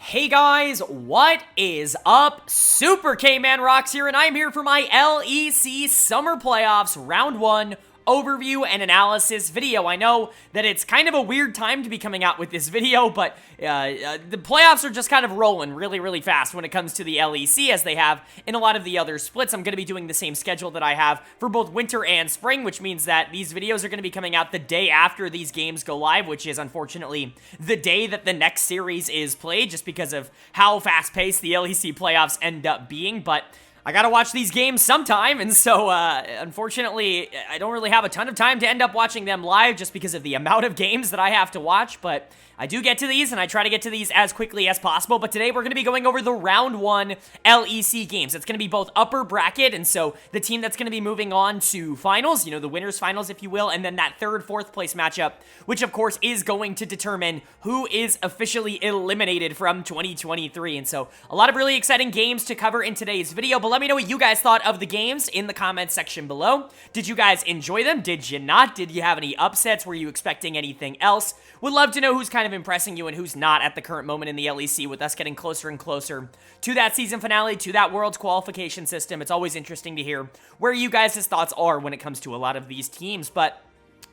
Hey guys, what is up? Super K-Man Rocks here, and I'm here for my LEC Summer Playoffs Round 1 overview and analysis video. I know that it's kind of a weird time to be coming out with this video, but the playoffs are just kind of rolling really fast when it comes to the LEC, as they have in a lot of the other splits. I'm going to be doing the same schedule that I have for both winter and spring, which means that these videos are going to be coming out the day after these games go live, which is unfortunately the day that the next series is played, just because of how fast-paced the LEC playoffs end up being. But I gotta watch these games sometime, and so, unfortunately, I don't really have a ton of time to end up watching them live just because of the amount of games that I have to watch, but I do get to these, and I try to get to these as quickly as possible. But today we're going to be going over the Round 1 LEC games. It's going to be both upper bracket, and so the team that's going to be moving on to finals, you know, the winners finals, if you will, and then that third, fourth place matchup, which of course is going to determine who is officially eliminated from 2023. And so a lot of really exciting games to cover in today's video, but let me know what you guys thought of the games in the comments section below. Did you guys enjoy them? Did you not? Did you have any upsets? Were you expecting anything else? Would love to know who's kind of impressing you and who's not at the current moment in the LEC, with us getting closer and closer to that season finale, to that Worlds qualification system. It's always interesting to hear where you guys' thoughts are when it comes to a lot of these teams. But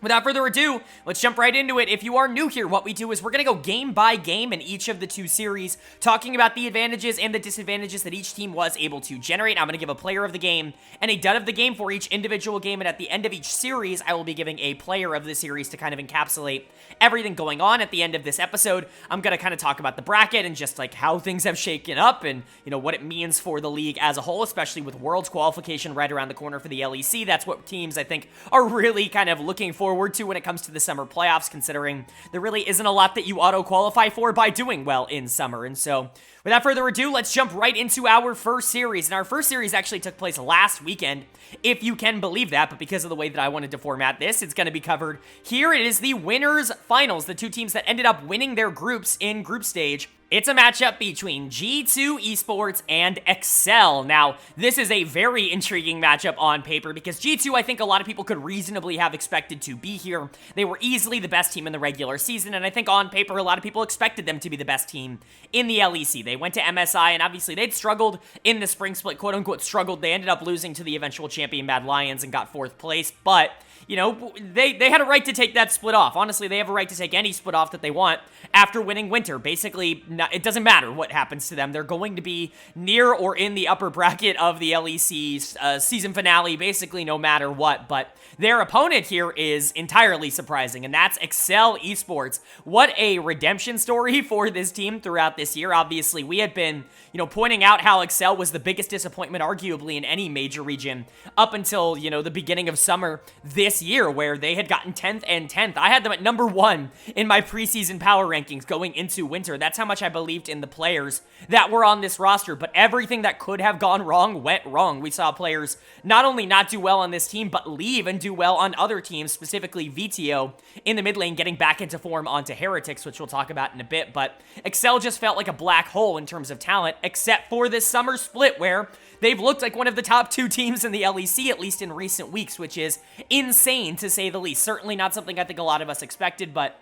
without further ado, let's jump right into it. If you are new here, what we do is we're going to go game by game in each of the two series, talking about the advantages and the disadvantages that each team was able to generate. I'm going to give a player of the game and a dud of the game for each individual game, and at the end of each series, I will be giving a player of the series to kind of encapsulate everything going on. At the end of this episode, I'm going to kind of talk about the bracket and just like how things have shaken up and, you know, what it means for the league as a whole, especially with Worlds qualification right around the corner for the LEC. That's what teams, I think, are really kind of looking forward to when it comes to the summer playoffs, considering there really isn't a lot that you auto-qualify for by doing well in summer. And so, without further ado, let's jump right into our first series. And our first series actually took place last weekend, if you can believe that, but because of the way that I wanted to format this, it's going to be covered here. It is the winners finals, the two teams that ended up winning their groups in group stage. It's a matchup between G2 Esports and Excel. Now, this is a very intriguing matchup on paper because G2, I think a lot of people could reasonably have expected to be here. They were easily the best team in the regular season, and I think on paper, a lot of people expected them to be the best team in the LEC. They went to MSI, and obviously they'd struggled in the spring split, quote-unquote struggled. They ended up losing to the eventual champion Mad Lions and got 4th place, but you know, they had a right to take that split off. Honestly, they have a right to take any split off that they want after winning winter. Basically, it doesn't matter what happens to them. They're going to be near or in the upper bracket of the LEC's season finale, basically no matter what. But their opponent here is entirely surprising, and that's Excel Esports. What a redemption story for this team throughout this year. Obviously, we had been, you know, pointing out how Excel was the biggest disappointment, arguably, in any major region up until, you know, the beginning of summer this year, where they had gotten 10th and 10th. I had them at number 1 in my preseason power rankings going into winter. That's how much I believed in the players that were on this roster, but everything that could have gone wrong went wrong. We saw players not only not do well on this team, but leave and do well on other teams, specifically VTO in the mid lane, getting back into form onto Heretics, which we'll talk about in a bit. But Excel just felt like a black hole in terms of talent, except for this summer split, where they've looked like one of the top 2 teams in the LEC, at least in recent weeks, which is insane to say the least. Certainly not something I think a lot of us expected, but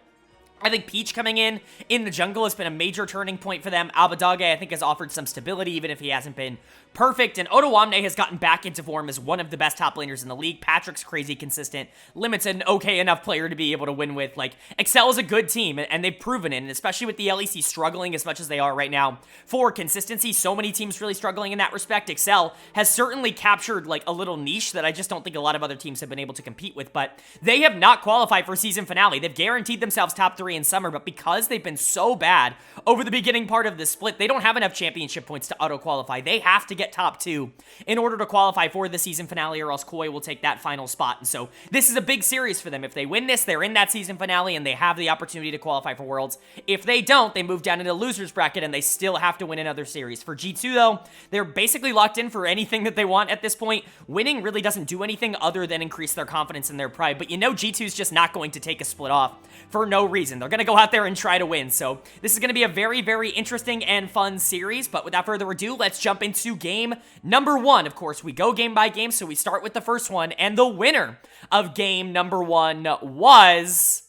I think Peach coming in the jungle has been a major turning point for them. Abadage, I think, has offered some stability, even if he hasn't been perfect. And Otawamne has gotten back into form as one of the best top laners in the league. Patrick's crazy consistent. Limit's an okay enough player to be able to win with. Like, Excel is a good team, and they've proven it. And especially with the LEC struggling as much as they are right now for consistency, so many teams really struggling in that respect. Excel has certainly captured, like, a little niche that I just don't think a lot of other teams have been able to compete with. But they have not qualified for season finale. They've guaranteed themselves top 3 in summer, but because they've been so bad over the beginning part of the split, they don't have enough championship points to auto-qualify. They have to get top 2 in order to qualify for the season finale, or else Koi will take that final spot. And so this is a big series for them. If they win this, they're in that season finale, and they have the opportunity to qualify for Worlds. If they don't, they move down into the loser's bracket, and they still have to win another series. For G2, though, they're basically locked in for anything that they want at this point. Winning really doesn't do anything other than increase their confidence and their pride, but you know G2's just not going to take a split off for no reason. They're going to go out there and try to win. So this is going to be a very interesting and fun series. But without further ado, let's jump into game number 1. Of course, we go game by game, so we start with the first one. And the winner of game number 1 was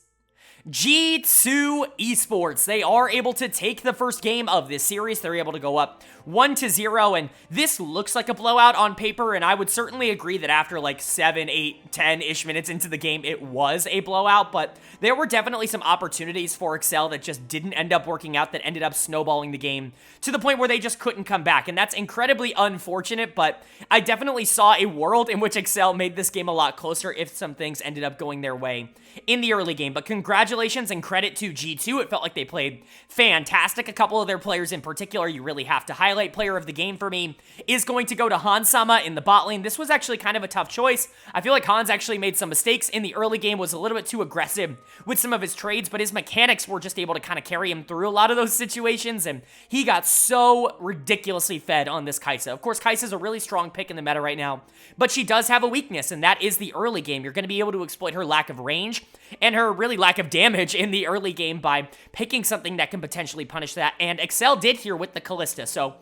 G2 Esports, they are able to take the first game of this series. They're able to go up 1-0, and this looks like a blowout on paper, and I would certainly agree that after like 7, 8, 10-ish minutes into the game, it was a blowout, but there were definitely some opportunities for Excel that just didn't end up working out, that ended up snowballing the game to the point where they just couldn't come back, and that's incredibly unfortunate, but I definitely saw a world in which Excel made this game a lot closer if some things ended up going their way in the early game. But congratulations and credit to G2. It felt like they played fantastic. A couple of their players in particular you really have to highlight. Player of the game for me is going to go to Hans-sama in the bot lane. This was actually kind of a tough choice. I feel like Hans actually made some mistakes in the early game, was a little bit too aggressive with some of his trades, but his mechanics were just able to kind of carry him through a lot of those situations, and he got so ridiculously fed on this Kai'Sa. Of course, Kai'Sa's a really strong pick in the meta right now, but she does have a weakness, and that is the early game. You're going to be able to exploit her lack of range and her really lack of damage in the early game by picking something that can potentially punish that, and Excel did here with the Kalista, so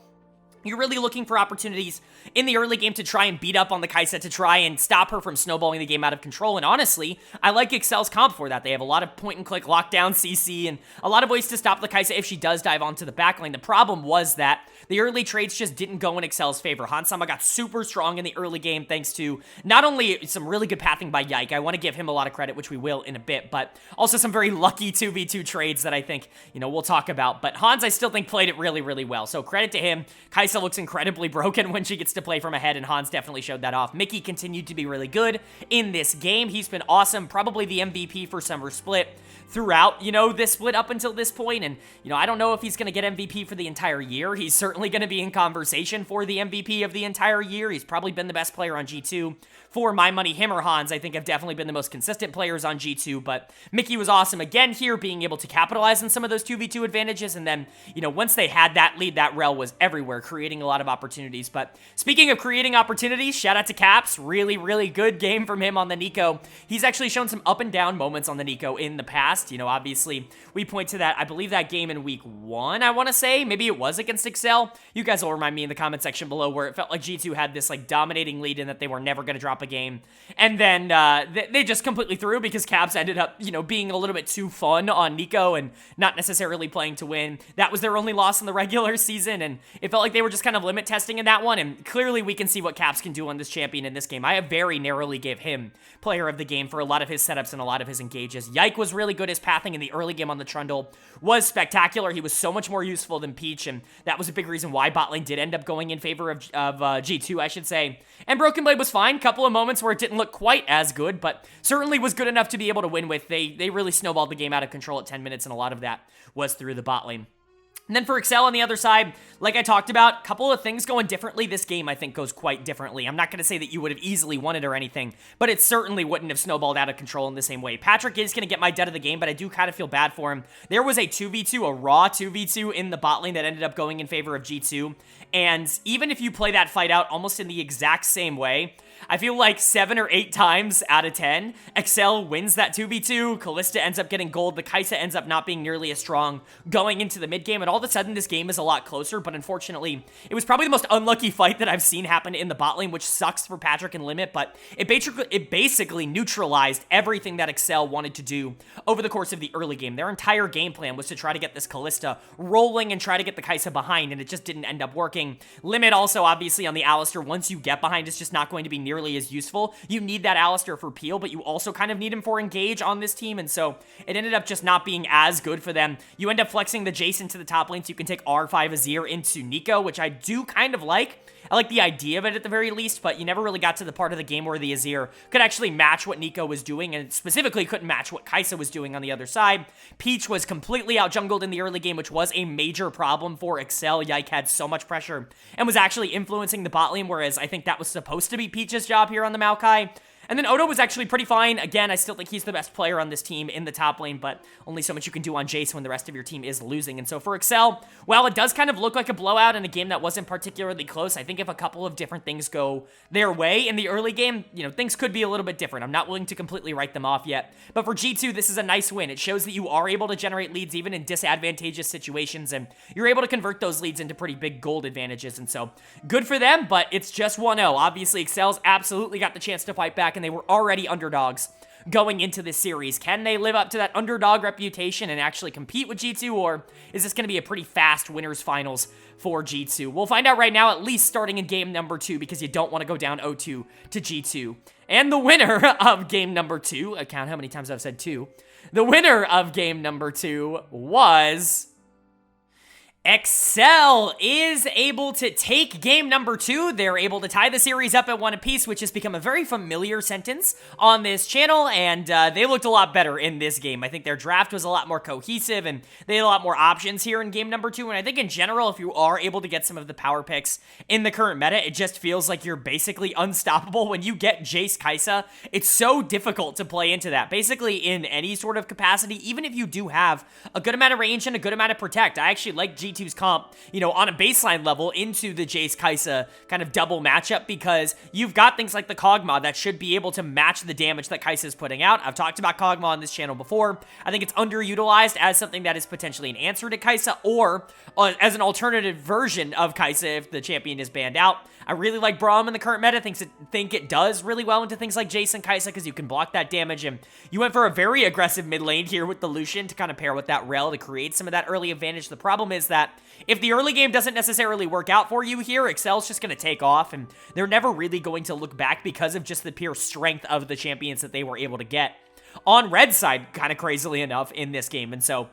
you're really looking for opportunities in the early game to try and beat up on the Kai'Sa, to try and stop her from snowballing the game out of control. And honestly, I like Excel's comp for that. They have a lot of point-and-click lockdown CC and a lot of ways to stop the Kai'Sa if she does dive onto the backline. The problem was that the early trades just didn't go in Excel's favor. Hans-sama got super strong in the early game thanks to not only some really good pathing by Yike, I want to give him a lot of credit, which we will in a bit, but also some very lucky 2v2 trades that I think, we'll talk about. But Hans, I still think, played it really, really well. So credit to him. Kai'Sa looks incredibly broken when she gets to play from ahead, and Hans definitely showed that off. Mickey continued to be really good in this game. He's been awesome, probably the MVP for Summer Split throughout, this split up until this point, and, I don't know if he's going to get MVP for the entire year. He's certainly going to be in conversation for the MVP of the entire year. He's probably been the best player on G2. For my money, him or Hans, I think, have definitely been the most consistent players on G2, but Mickey was awesome again here, being able to capitalize on some of those 2v2 advantages, and then, once they had that lead, that rel was everywhere, creating a lot of opportunities. But speaking of creating opportunities, shout out to Caps. Really, really good game from him on the Nico. He's actually shown some up and down moments on the Nico in the past. Obviously, we point to that, I believe that game in week 1, I want to say, maybe it was against Excel. You guys will remind me in the comment section below, where it felt like G2 had this, dominating lead and that they were never going to drop a game. And then they just completely threw because Caps ended up, being a little bit too fun on Nico and not necessarily playing to win. That was their only loss in the regular season, and it felt like they were just kind of limit testing in that one, and clearly we can see what Caps can do on this champion in this game. I very narrowly gave him player of the game for a lot of his setups and a lot of his engages. Yike was really good. His pathing in the early game on the Trundle was spectacular. He was so much more useful than Peach, and that was a big reason why bot lane did end up going in favor of G2, I should say. And Broken Blade was fine. Couple of moments where it didn't look quite as good, but certainly was good enough to be able to win with. They really snowballed the game out of control at 10 minutes, and a lot of that was through the bot lane. And then for Excel on the other side, like I talked about, a couple of things going differently. This game, I think, goes quite differently. I'm not going to say that you would have easily won it or anything, but it certainly wouldn't have snowballed out of control in the same way. Patrick is going to get my dead of the game, but I do kind of feel bad for him. There was a 2v2, a raw 2v2 in the bot lane that ended up going in favor of G2, and even if you play that fight out almost in the exact same way, I feel like 7 or 8 times out of 10, Excel wins that 2v2, Kalista ends up getting gold, the Kai'Sa ends up not being nearly as strong going into the mid game, and all of a sudden this game is a lot closer, but unfortunately, it was probably the most unlucky fight that I've seen happen in the bot lane, which sucks for Patrick and Limit, but it basically neutralized everything that Excel wanted to do over the course of the early game. Their entire game plan was to try to get this Kalista rolling and try to get the Kai'Sa behind, and it just didn't end up working. Limit also, obviously, on the Alistar, once you get behind, it's just not going to be nearly as useful. You need that Alistar for peel, but you also kind of need him for engage on this team, and so it ended up just not being as good for them. You end up flexing the Jason to the top lane so you can take R5 Azir into Nico, which I do kind of like. I like the idea of it at the very least, but you never really got to the part of the game where the Azir could actually match what Nico was doing, and specifically couldn't match what Kai'Sa was doing on the other side. Peach was completely out-jungled in the early game, which was a major problem for Excel. Yike had so much pressure and was actually influencing the bot lane, whereas I think that was supposed to be Peach's job here on the Maokai. And then Odo was actually pretty fine. Again, I still think he's the best player on this team in the top lane, but only so much you can do on Jace when the rest of your team is losing. And so for Excel, while it does kind of look like a blowout in a game that wasn't particularly close, I think if a couple of different things go their way in the early game, things could be a little bit different. I'm not willing to completely write them off yet. But for G2, this is a nice win. It shows that you are able to generate leads even in disadvantageous situations, and you're able to convert those leads into pretty big gold advantages. And so good for them, but it's just 1-0. Obviously, Excel's absolutely got the chance to fight back, and they were already underdogs going into this series. Can they live up to that underdog reputation and actually compete with G2, or is this going to be a pretty fast winners finals for G2? We'll find out right now, at least starting in game number 2, because you don't want to go down 0-2 to G2. And the winner of game number 2, count how many times I've said 2, the winner of game number 2 was Excel is able to take game number 2. They're able to tie the series up at 1 apiece, which has become a very familiar sentence on this channel, and they looked a lot better in this game. I think their draft was a lot more cohesive, and they had a lot more options here in game number 2, and I think in general, if you are able to get some of the power picks in the current meta, it just feels like you're basically unstoppable. When you get Jace Kai'Sa, it's so difficult to play into that, basically in any sort of capacity, even if you do have a good amount of range and a good amount of protect. I actually like G2's comp, you know, on a baseline level into the Jace Kai'Sa kind of double matchup, because you've got things like the Kog'Maw that should be able to match the damage that Kai'Sa is putting out. I've talked about Kog'Maw on this channel before. I think it's underutilized as something that is potentially an answer to Kai'Sa, or as an alternative version of Kai'Sa if the champion is banned out. I really like Braum in the current meta. Think it does really well into things like Jace and Kai'Sa, because you can block that damage, and you went for a very aggressive mid lane here with the Lucian to kind of pair with that Rel to create some of that early advantage. The problem is that if the early game doesn't necessarily work out for you here, Excel's just going to take off, and they're never really going to look back because of just the pure strength of the champions that they were able to get on red side, kind of crazily enough, in this game. And so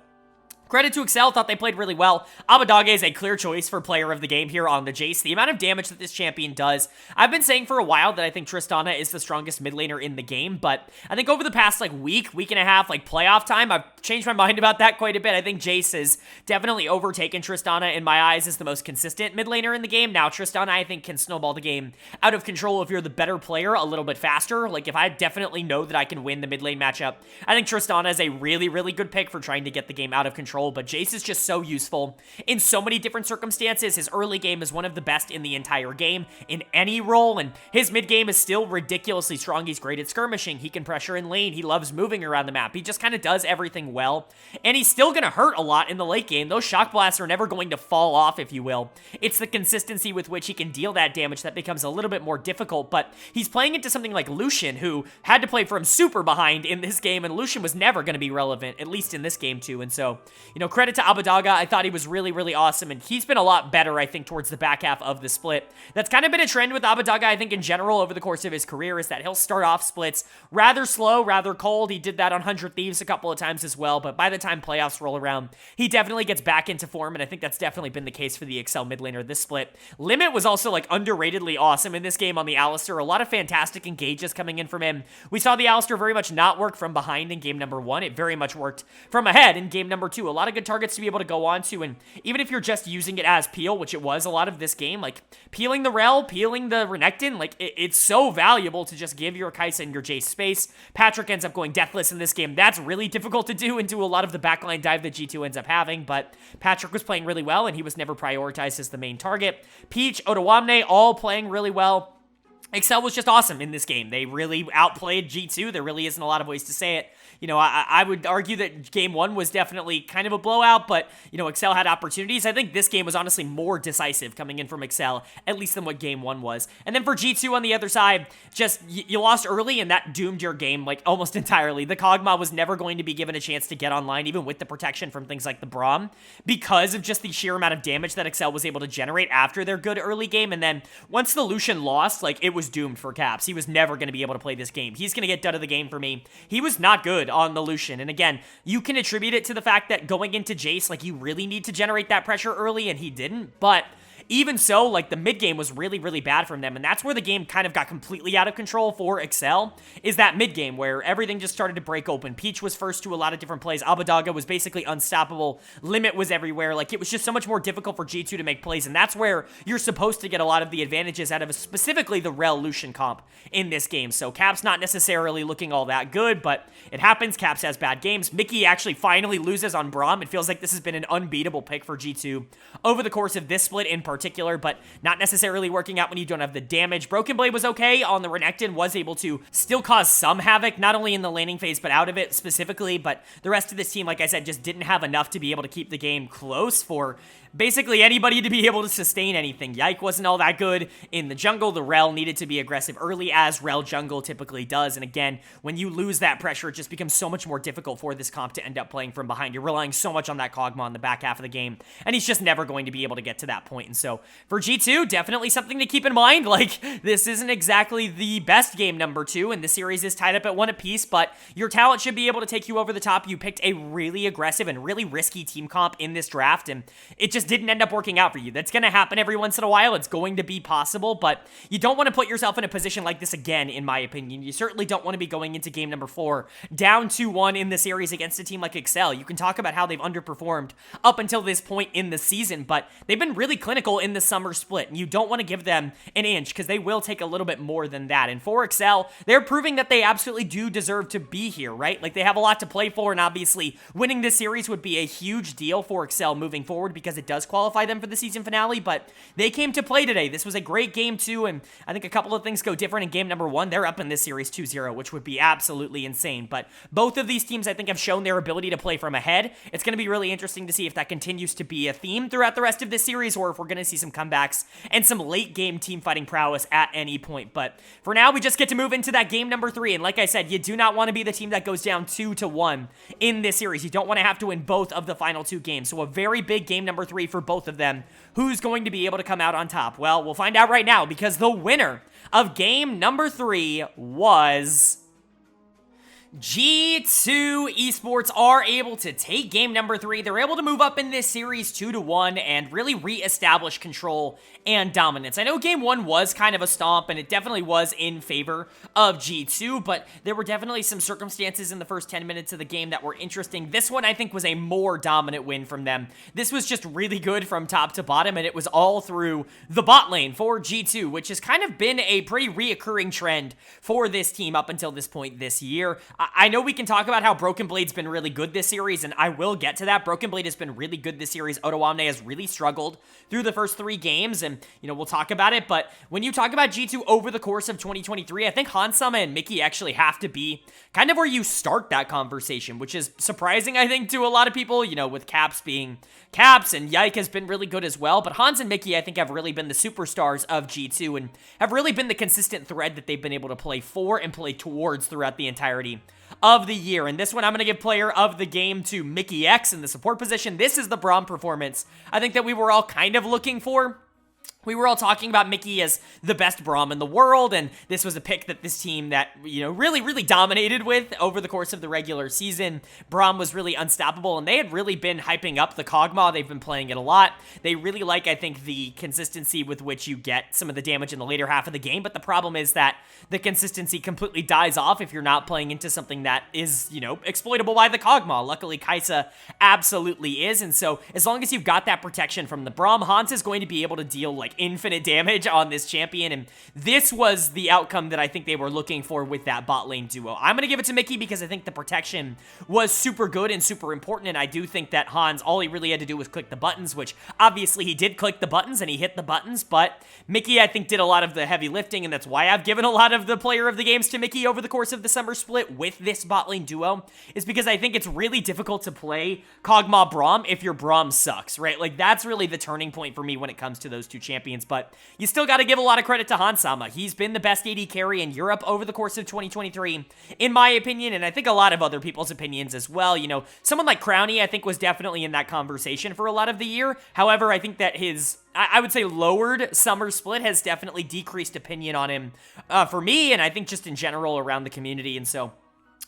credit to Excel, thought they played really well. Abbedagge is a clear choice for player of the game here on the Jace. The amount of damage that this champion does, I've been saying for a while that I think Tristana is the strongest mid laner in the game, but I think over the past like week and a half, like playoff time, I've changed my mind about that quite a bit. I think Jace has definitely overtaken Tristana in my eyes as the most consistent mid laner in the game. Now, Tristana, I think, can snowball the game out of control if you're the better player a little bit faster. Like, if I definitely know that I can win the mid lane matchup, I think Tristana is a really, really good pick for trying to get the game out of control. But Jace is just so useful in so many different circumstances. His early game is one of the best in the entire game in any role, and his mid game is still ridiculously strong. He's great at skirmishing. He can pressure in lane. He loves moving around the map. He just kind of does everything well, and he's still going to hurt a lot in the late game. Those shock blasts are never going to fall off, if you will. It's the consistency with which he can deal that damage that becomes a little bit more difficult, but he's playing into something like Lucian, who had to play from super behind in this game, and Lucian was never going to be relevant, at least in this game too. And so, you know, credit to Abbedagge. I thought he was really, really awesome, and he's been a lot better, I think, towards the back half of the split. That's kind of been a trend with Abbedagge, I think, in general over the course of his career, is that he'll start off splits rather slow, rather cold. He did that on 100 Thieves a couple of times as well, but by the time playoffs roll around, he definitely gets back into form, and I think that's definitely been the case for the Excel mid laner this split. Limit was also, like, underratedly awesome in this game on the Alistar. A lot of fantastic engages coming in from him. We saw the Alistar very much not work from behind in game number 1. It very much worked from ahead in game number 2. A lot of good targets to be able to go on to, and even if you're just using it as peel, which it was a lot of this game, like peeling the Rel, peeling the Renekton, like it's so valuable to just give your Kai'Sa and your Jace space. Patrick ends up going deathless in this game. That's really difficult to do into a lot of the backline dive that G2 ends up having, but Patrick was playing really well, and he was never prioritized as the main target. Peach, Odoamne, all playing really well. Excel was just awesome in this game. They really outplayed G2. There really isn't a lot of ways to say it. You know, I would argue that game 1 was definitely kind of a blowout, but, you know, Excel had opportunities. I think this game was honestly more decisive coming in from Excel, at least than what game 1 was. And then for G2 on the other side, just, you lost early, and that doomed your game, like, almost entirely. The Kog'Maw was never going to be given a chance to get online, even with the protection from things like the Braum, because of just the sheer amount of damage that Excel was able to generate after their good early game. And then once the Lucian lost, like, it was doomed for Caps. He was never going to be able to play this game. He's going to get done of the game for me. He was not good on the Lucian. And again, you can attribute it to the fact that going into Jace, like, you really need to generate that pressure early, and he didn't. But even so, like, the mid game was really, really bad from them, and that's where the game kind of got completely out of control for Excel, is that mid game where everything just started to break open. Peach was first to a lot of different plays. Abbedagge was basically unstoppable. Limit was everywhere. Like, it was just so much more difficult for G2 to make plays, and that's where you're supposed to get a lot of the advantages out of specifically the Rel Lucian comp in this game. So Caps not necessarily looking all that good, but it happens. Caps has bad games. Mickey actually finally loses on Braum. It feels like this has been an unbeatable pick for G2 over the course of this split in particular. particular, but not necessarily working out when you don't have the damage. Broken Blade was okay on the Renekton, was able to still cause some havoc, not only in the laning phase, but out of it specifically, but the rest of this team, like I said, just didn't have enough to be able to keep the game close for basically anybody to be able to sustain anything. Yike wasn't all that good in the jungle. The Rel needed to be aggressive early, as Rel jungle typically does, and again, when you lose that pressure, it just becomes so much more difficult for this comp to end up playing from behind. You're relying so much on that Kog'Maw in the back half of the game, and he's just never going to be able to get to that point. And so for G2, definitely something to keep in mind. Like, this isn't exactly the best game number 2, and the series is tied up at 1 apiece, but your talent should be able to take you over the top. You picked a really aggressive and really risky team comp in this draft, and it just didn't end up working out for you. That's going to happen every once in a while. It's going to be possible, but you don't want to put yourself in a position like this again, in my opinion. You certainly don't want to be going into game number 4 down 2-1 in the series against a team like Excel. You can talk about how they've underperformed up until this point in the season, but they've been really clinical in the summer split, and you don't want to give them an inch because they will take a little bit more than that. And for Excel, they're proving that they absolutely do deserve to be here, right? Like, they have a lot to play for, and obviously winning this series would be a huge deal for Excel moving forward because it does qualify them for the season finale, but they came to play today. This was a great game too, and I think a couple of things go different in game number 1. They're up in this series 2-0, which would be absolutely insane, but both of these teams, I think, have shown their ability to play from ahead. It's going to be really interesting to see if that continues to be a theme throughout the rest of this series, or if we're going to see some comebacks and some late game team fighting prowess at any point. But for now, we just get to move into that game number 3, and like I said, you do not want to be the team that goes down 2-1 in this series. You don't want to have to win both of the final 2 games, so a very big game number 3 for both of them. Who's going to be able to come out on top? Well, we'll find out right now, because the winner of game number 3 was G2 Esports. Are able to take game number 3. They're able to move up in this series 2-1 and really reestablish control and dominance. I know game 1 was kind of a stomp, and it definitely was in favor of G2, but there were definitely some circumstances in the first 10 minutes of the game that were interesting. This one, I think, was a more dominant win from them. This was just really good from top to bottom, and it was all through the bot lane for G2, which has kind of been a pretty reoccurring trend for this team up until this point this year. I know we can talk about how Broken Blade's been really good this series, and I will get to that. Broken Blade has been really good this series. Otoamne has really struggled through the first 3 games, and, you know, we'll talk about it, but when you talk about G2 over the course of 2023, I think Hansama and Mickey actually have to be kind of where you start that conversation, which is surprising, I think, to a lot of people, you know, with Caps being Caps, and Yike has been really good as well, but Hans and Mickey, I think, have really been the superstars of G2, and have really been the consistent thread that they've been able to play for and play towards throughout the entirety of the year. And this one, I'm going to give player of the game to Mickey X in the support position. This is the Braum performance I think that we were all kind of looking for. We were all talking about Mickey as the best Braum in the world, and this was a pick that this team that, you know, really dominated with over the course of the regular season. Braum was really unstoppable, and they had really been hyping up the Kog'Maw. They've been playing it a lot. They really like, I think, the consistency with which you get some of the damage in the later half of the game, but the problem is that the consistency completely dies off if you're not playing into something that is, you know, exploitable by the Kog'Maw. Luckily, Kai'Sa absolutely is, and so as long as you've got that protection from the Braum, Hans is going to be able to deal, like, infinite damage on this champion, and this was the outcome that I think they were looking for with that bot lane duo. I'm going to give it to Mickey because I think the protection was super good and super important, and I do think that Hans, all he really had to do was click the buttons, which obviously he did click the buttons, and he hit the buttons, but Mickey, I think, did a lot of the heavy lifting, and that's why I've given a lot of the player of the games to Mickey over the course of the summer split with this bot lane duo, is because I think it's really difficult to play Kog'Maw Braum if your Braum sucks, right? Like, that's really the turning point for me when it comes to those two champions, but you still got to give a lot of credit to Hansama. He's been the best AD carry in Europe over the course of 2023, in my opinion, and I think a lot of other people's opinions as well. You know, someone like Crowny, I think, was definitely in that conversation for a lot of the year. However, I think that his, I would say, lowered summer split has definitely decreased opinion on him for me, and I think just in general around the community, and so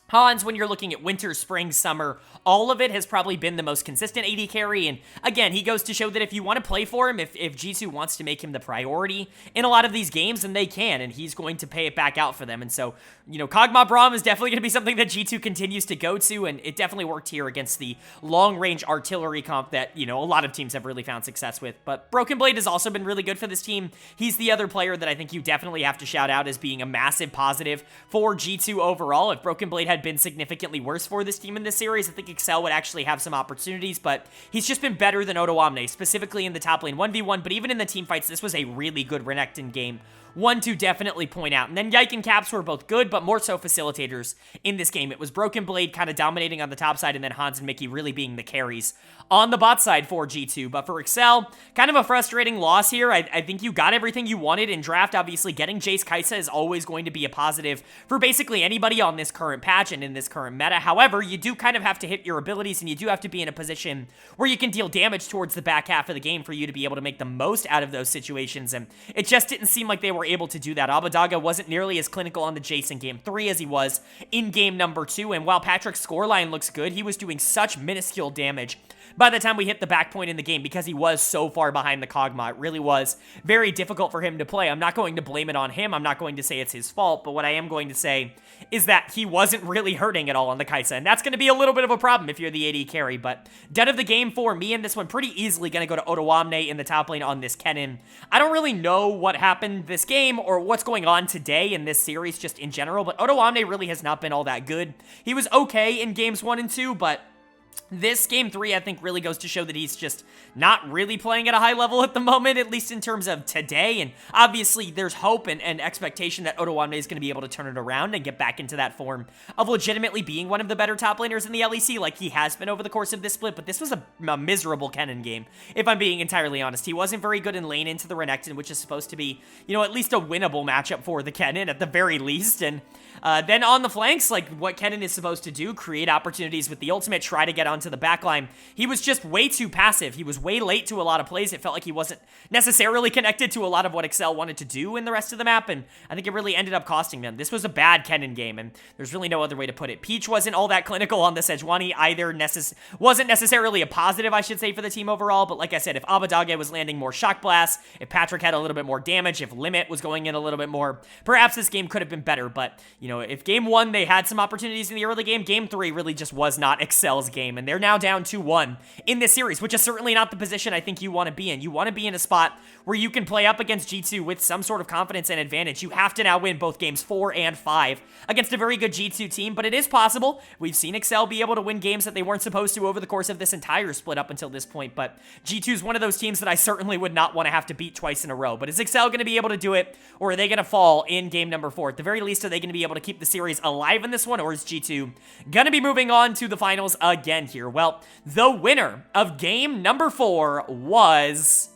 Hans, when you're looking at winter, spring, summer, all of it has probably been the most consistent AD carry, and again, he goes to show that if you want to play for him, if G2 wants to make him the priority in a lot of these games, then they can, and he's going to pay it back out for them, and so, you know, Kog'Maw Braum is definitely going to be something that G2 continues to go to, and it definitely worked here against the long-range artillery comp that, you know, a lot of teams have really found success with, but Broken Blade has also been really good for this team. He's the other player that I think you definitely have to shout out as being a massive positive for G2 overall. If Broken Blade had had been significantly worse for this team in this series. I think Excel would actually have some opportunities, but he's just been better than Odoamne, specifically in the top lane 1v1, but even in the team fights, this was a really good Renekton game. One to definitely point out. And then Yike and Caps were both good, but more so facilitators in this game. It was Broken Blade kind of dominating on the top side, and then Hans and Mickey really being the carries on the bot side for G2. But for Excel, kind of a frustrating loss here. I think you got everything you wanted in draft. Obviously, getting Jace Kaisa is always going to be a positive for basically anybody on this current patch and in this current meta. However, you do kind of have to hit your abilities, and you do have to be in a position where you can deal damage towards the back half of the game for you to be able to make the most out of those situations. And it just didn't seem like they were able to do that. Abadaga wasn't nearly as clinical on the Jace in game 3 as he was in game number 2, and while Patrick's scoreline looks good, he was doing such minuscule damage by the time we hit the back point in the game because he was so far behind the Kog'Maw. It really was very difficult for him to play. I'm not going to blame it on him. I'm not going to say it's his fault, but what I am going to say is that he wasn't really hurting at all on the Kaisa, and that's going to be a little bit of a problem if you're the AD carry. But dead of the game for me in this one, pretty easily going to go to Odoamne in the top lane on this Kennen. I don't really know what happened this game or what's going on today in this series just in general, but Odoamne really has not been all that good. He was okay in games 1 and 2, but this game 3, I think, really goes to show that he's just not really playing at a high level at the moment, at least in terms of today. And obviously, there's hope and expectation that Odoamne is going to be able to turn it around and get back into that form of legitimately being one of the better top laners in the LEC, like he has been over the course of this split. But this was a miserable Kennen game, if I'm being entirely honest. He wasn't very good in lane into the Renekton, which is supposed to be, you know, at least a winnable matchup for the Kennen at the very least. And then on the flanks, like what Kennen is supposed to do, create opportunities with the ultimate, try to get onto the backline. He was just way too passive. He was way late to a lot of plays. It felt like he wasn't necessarily connected to a lot of what Excel wanted to do in the rest of the map, and I think it really ended up costing them. This was a bad Kennen game, and there's really no other way to put it. Peach wasn't all that clinical on the Sejuani either. Wasn't necessarily a positive, I should say, for the team overall, but like I said, if Abadage was landing more shock blasts, if Patrick had a little bit more damage, if Limit was going in a little bit more, perhaps this game could have been better. But, you know, if game 1 they had some opportunities in the early game, game 3 really just was not Excel's game, and they're now down 2-1 in this series, which is certainly not the position I think you want to be in. You want to be in a spot where you can play up against G2 with some sort of confidence and advantage. You have to now win both games 4 and 5 against a very good G2 team, but it is possible. We've seen Excel be able to win games that they weren't supposed to over the course of this entire split up until this point, but G2 is one of those teams that I certainly would not want to have to beat twice in a row. But is Excel going to be able to do it, or are they going to fall in game number 4? At the very least, are they going to be able to keep the series alive in this one, or is G2 going to be moving on to the finals again here? Well, the winner of game number 4 was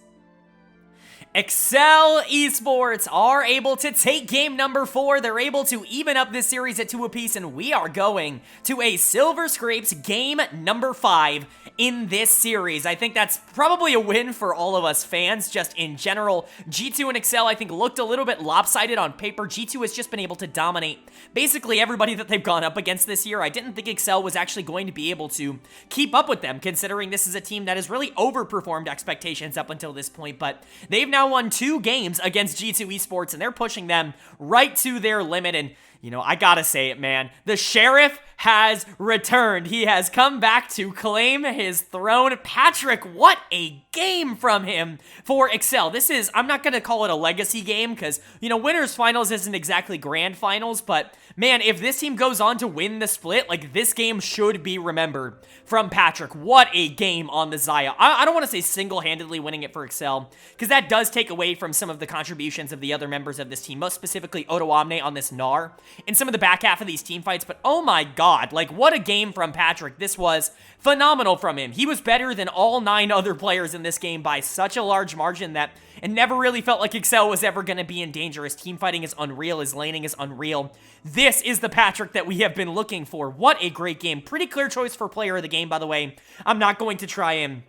Excel Esports. Are able to take game number 4. They're able to even up this series at 2 apiece, and we are going to a Silver Scrapes game number 5 in this series. I think that's probably a win for all of us fans just in general. G2 and Excel, I think, looked a little bit lopsided on paper. G2 has just been able to dominate basically everybody that they've gone up against this year. I didn't think Excel was actually going to be able to keep up with them, considering this is a team that has really overperformed expectations up until this point, but they've now won 2 games against G2 Esports, and they're pushing them right to their limit. And you know, I gotta say it, man. The Sheriff has returned. He has come back to claim his throne. Patrick, what a game from him for Excel. This is, I'm not gonna call it a legacy game because, you know, winners finals isn't exactly grand finals, but man, if this team goes on to win the split, like, this game should be remembered from Patrick. What a game on the Xayah. I don't want to say single-handedly winning it for Excel, because that does take away from some of the contributions of the other members of this team, most specifically Odoamne on this Gnar, in some of the back half of these team fights, but oh my god, like, what a game from Patrick. This was phenomenal from him. He was better than all 9 other players in this game by such a large margin that it never really felt like Excel was ever going to be in danger. His team fighting is unreal. His laning is unreal. This is the Patrick that we have been looking for. What a great game. Pretty clear choice for player of the game, by the way. I'm not going to try and,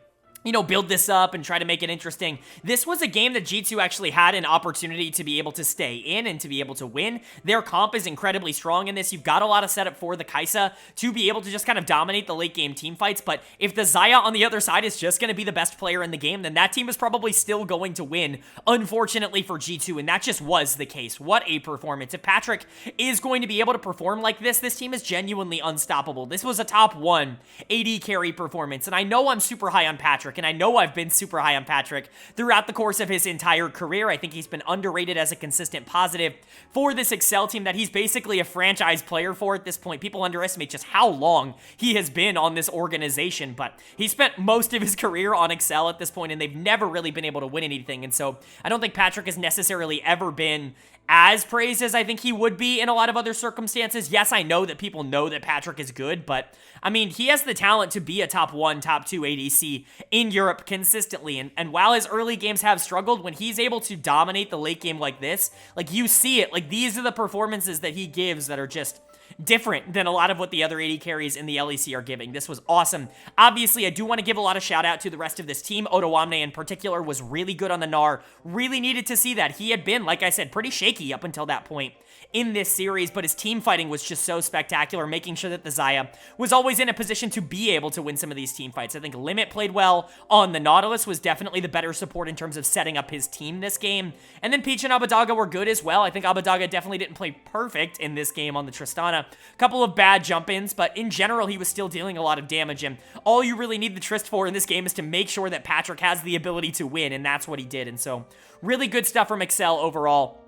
you know, build this up and try to make it interesting. This was a game that G2 actually had an opportunity to be able to stay in and to be able to win. Their comp is incredibly strong in this. You've got a lot of setup for the Kaisa to be able to just kind of dominate the late game team fights, but if the Xayah on the other side is just going to be the best player in the game, then that team is probably still going to win, unfortunately for G2, and that just was the case. What a performance. If Patrick is going to be able to perform like this team is genuinely unstoppable. This was a top 1 AD carry performance, and I know I'm super high on Patrick, Patrick, and I know I've been super high on Patrick throughout the course of his entire career. I think he's been underrated as a consistent positive for this Excel team that he's basically a franchise player for at this point. People underestimate just how long he has been on this organization, but he spent most of his career on Excel at this point, and they've never really been able to win anything, and so I don't think Patrick has necessarily ever been as praised as I think he would be in a lot of other circumstances. Yes, I know that people know that Patrick is good, but I mean, he has the talent to be a top 1, top 2 ADC in Europe consistently, and while his early games have struggled, when he's able to dominate the late game like this, like you see it, like these are the performances that he gives that are just different than a lot of what the other AD carries in the LEC are giving. This was awesome. Obviously, I do want to give a lot of shout out to the rest of this team. Otoamne in particular was really good on the Gnar. Really needed to see that. He had been, like I said, pretty shaky up until that point in this series, but his team fighting was just so spectacular, making sure that the Xayah was always in a position to be able to win some of these team fights. I think Limit played well on the Nautilus, was definitely the better support in terms of setting up his team this game. And then Peach and Abbedagga were good as well. I think Abbedagga definitely didn't play perfect in this game on the Tristana. A couple of bad jump-ins, but in general, he was still dealing a lot of damage, and all you really need the Trist for in this game is to make sure that Patrick has the ability to win, and that's what he did. And so, really good stuff from Excel overall.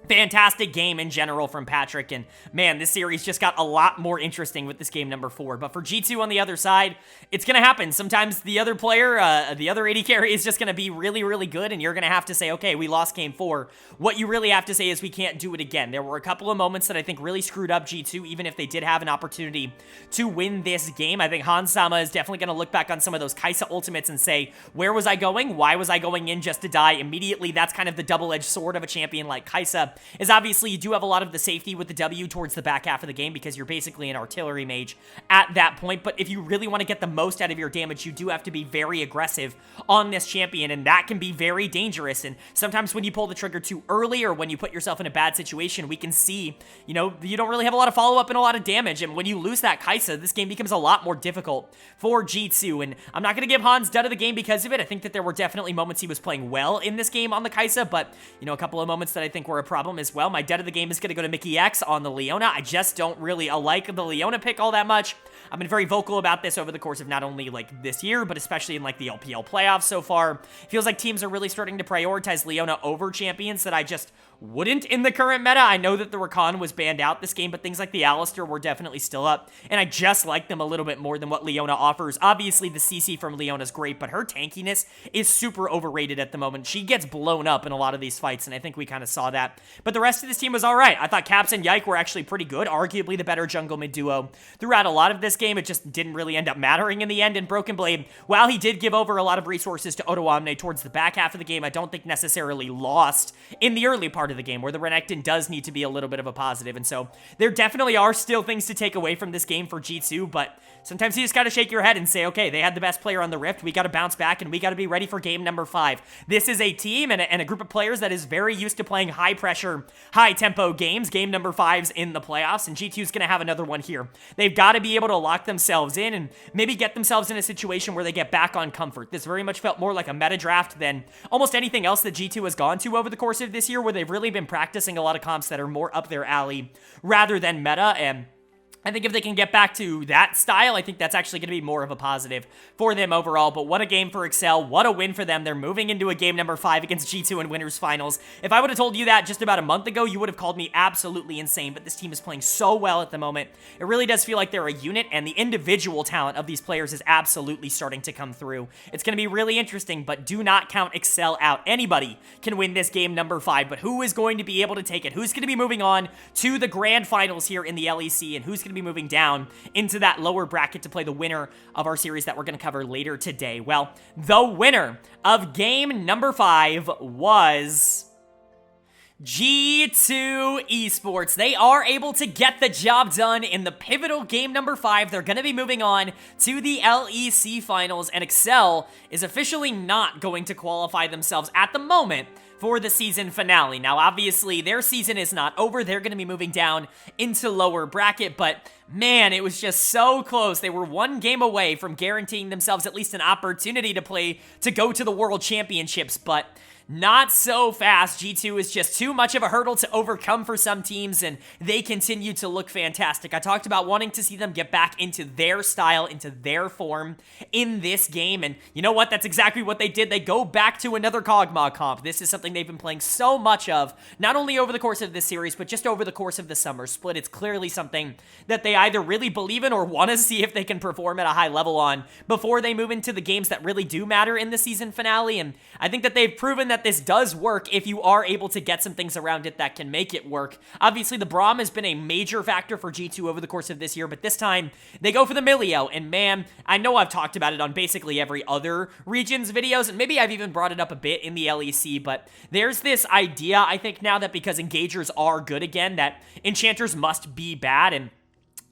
Fantastic game in general from Patrick, and man, this series just got a lot more interesting with this game number 4. But for G2 on the other side, it's going to happen. Sometimes the other player, the other AD carry is just going to be really, really good, and you're going to have to say, okay, we lost game 4. What you really have to say is we can't do it again. There were a couple of moments that I think really screwed up G2, even if they did have an opportunity to win this game. I think Hans Sama is definitely going to look back on some of those Kai'Sa ultimates and say, where was I going? Why was I going in just to die immediately? That's kind of the double-edged sword of a champion like Kai'Sa, is obviously you do have a lot of the safety with the W towards the back half of the game because you're basically an artillery mage at that point, but if you really want to get the most out of your damage, you do have to be very aggressive on this champion, and that can be very dangerous, and sometimes when you pull the trigger too early or when you put yourself in a bad situation, we can see, you know, you don't really have a lot of follow-up and a lot of damage, and when you lose that Kai'Sa, this game becomes a lot more difficult for G2, and I'm not going to give Hans dud of the game because of it. I think that there were definitely moments he was playing well in this game on the Kai'Sa, but, you know, a couple of moments that I think were a problem as well. My dead of the game is going to go to Mickey X on the Leona. I just don't really like the Leona pick all that much. I've been very vocal about this over the course of not only like this year, but especially in like the LPL playoffs so far. It feels like teams are really starting to prioritize Leona over champions that I just wouldn't in the current meta. I know that the Rakan was banned out this game, but things like the Alistar were definitely still up, and I just like them a little bit more than what Leona offers. Obviously, the CC from Leona is great, but her tankiness is super overrated at the moment. She gets blown up in a lot of these fights, and I think we kind of saw that. But the rest of this team was all right. I thought Caps and Yike were actually pretty good, arguably the better jungle mid duo throughout a lot of this game. It just didn't really end up mattering in the end, and Broken Blade, while he did give over a lot of resources to Otoamne towards the back half of the game, I don't think necessarily lost in the early part of the game, where the Renekton does need to be a little bit of a positive, and so there definitely are still things to take away from this game for G2, but sometimes you just gotta shake your head and say, okay, they had the best player on the Rift, we gotta bounce back, and we gotta be ready for game number 5. This is a team and a group of players that is very used to playing high-pressure, high-tempo games, game number 5's in the playoffs, and G2's gonna have another one here. They've gotta be able to lock themselves in and maybe get themselves in a situation where they get back on comfort. This very much felt more like a meta draft than almost anything else that G2 has gone to over the course of this year, where they've really been practicing a lot of comps that are more up their alley rather than meta, and I think if they can get back to that style, I think that's actually going to be more of a positive for them overall. But what a game for Excel. What a win for them. They're moving into a game number 5 against G2 in Winners Finals. If I would have told you that just about a month ago, you would have called me absolutely insane. But this team is playing so well at the moment. It really does feel like they're a unit, and the individual talent of these players is absolutely starting to come through. It's going to be really interesting, but do not count Excel out. Anybody can win this game number 5, but who is going to be able to take it? Who's going to be moving on to the grand finals here in the LEC, and who's going to be moving down into that lower bracket to play the winner of our series that we're going to cover later today? Well, the winner of game number 5 was G2 Esports. They are able to get the job done in the pivotal game number 5. They're going to be moving on to the LEC finals, and Excel is officially not going to qualify themselves at the moment for the season finale. Now, obviously, their season is not over. They're going to be moving down into lower bracket, but Man, it was just so close. They were one game away from guaranteeing themselves at least an opportunity to go to the World Championships, but not so fast. G2 is just too much of a hurdle to overcome for some teams, and they continue to look fantastic. I talked about wanting to see them get back into their style, into their form in this game, and you know what? That's exactly what they did. They go back to another Kog'Maw comp. This is something they've been playing so much of, not only over the course of this series, but just over the course of the summer split. It's clearly something that they either really believe in or want to see if they can perform at a high level on before they move into the games that really do matter in the season finale, and I think that they've proven that this does work if you are able to get some things around it that can make it work. Obviously, the Braum has been a major factor for G2 over the course of this year, but this time, they go for the Milio, and man, I know I've talked about it on basically every other region's videos, and maybe I've even brought it up a bit in the LEC, but there's this idea, I think now, that because Engagers are good again, that Enchanters must be bad, and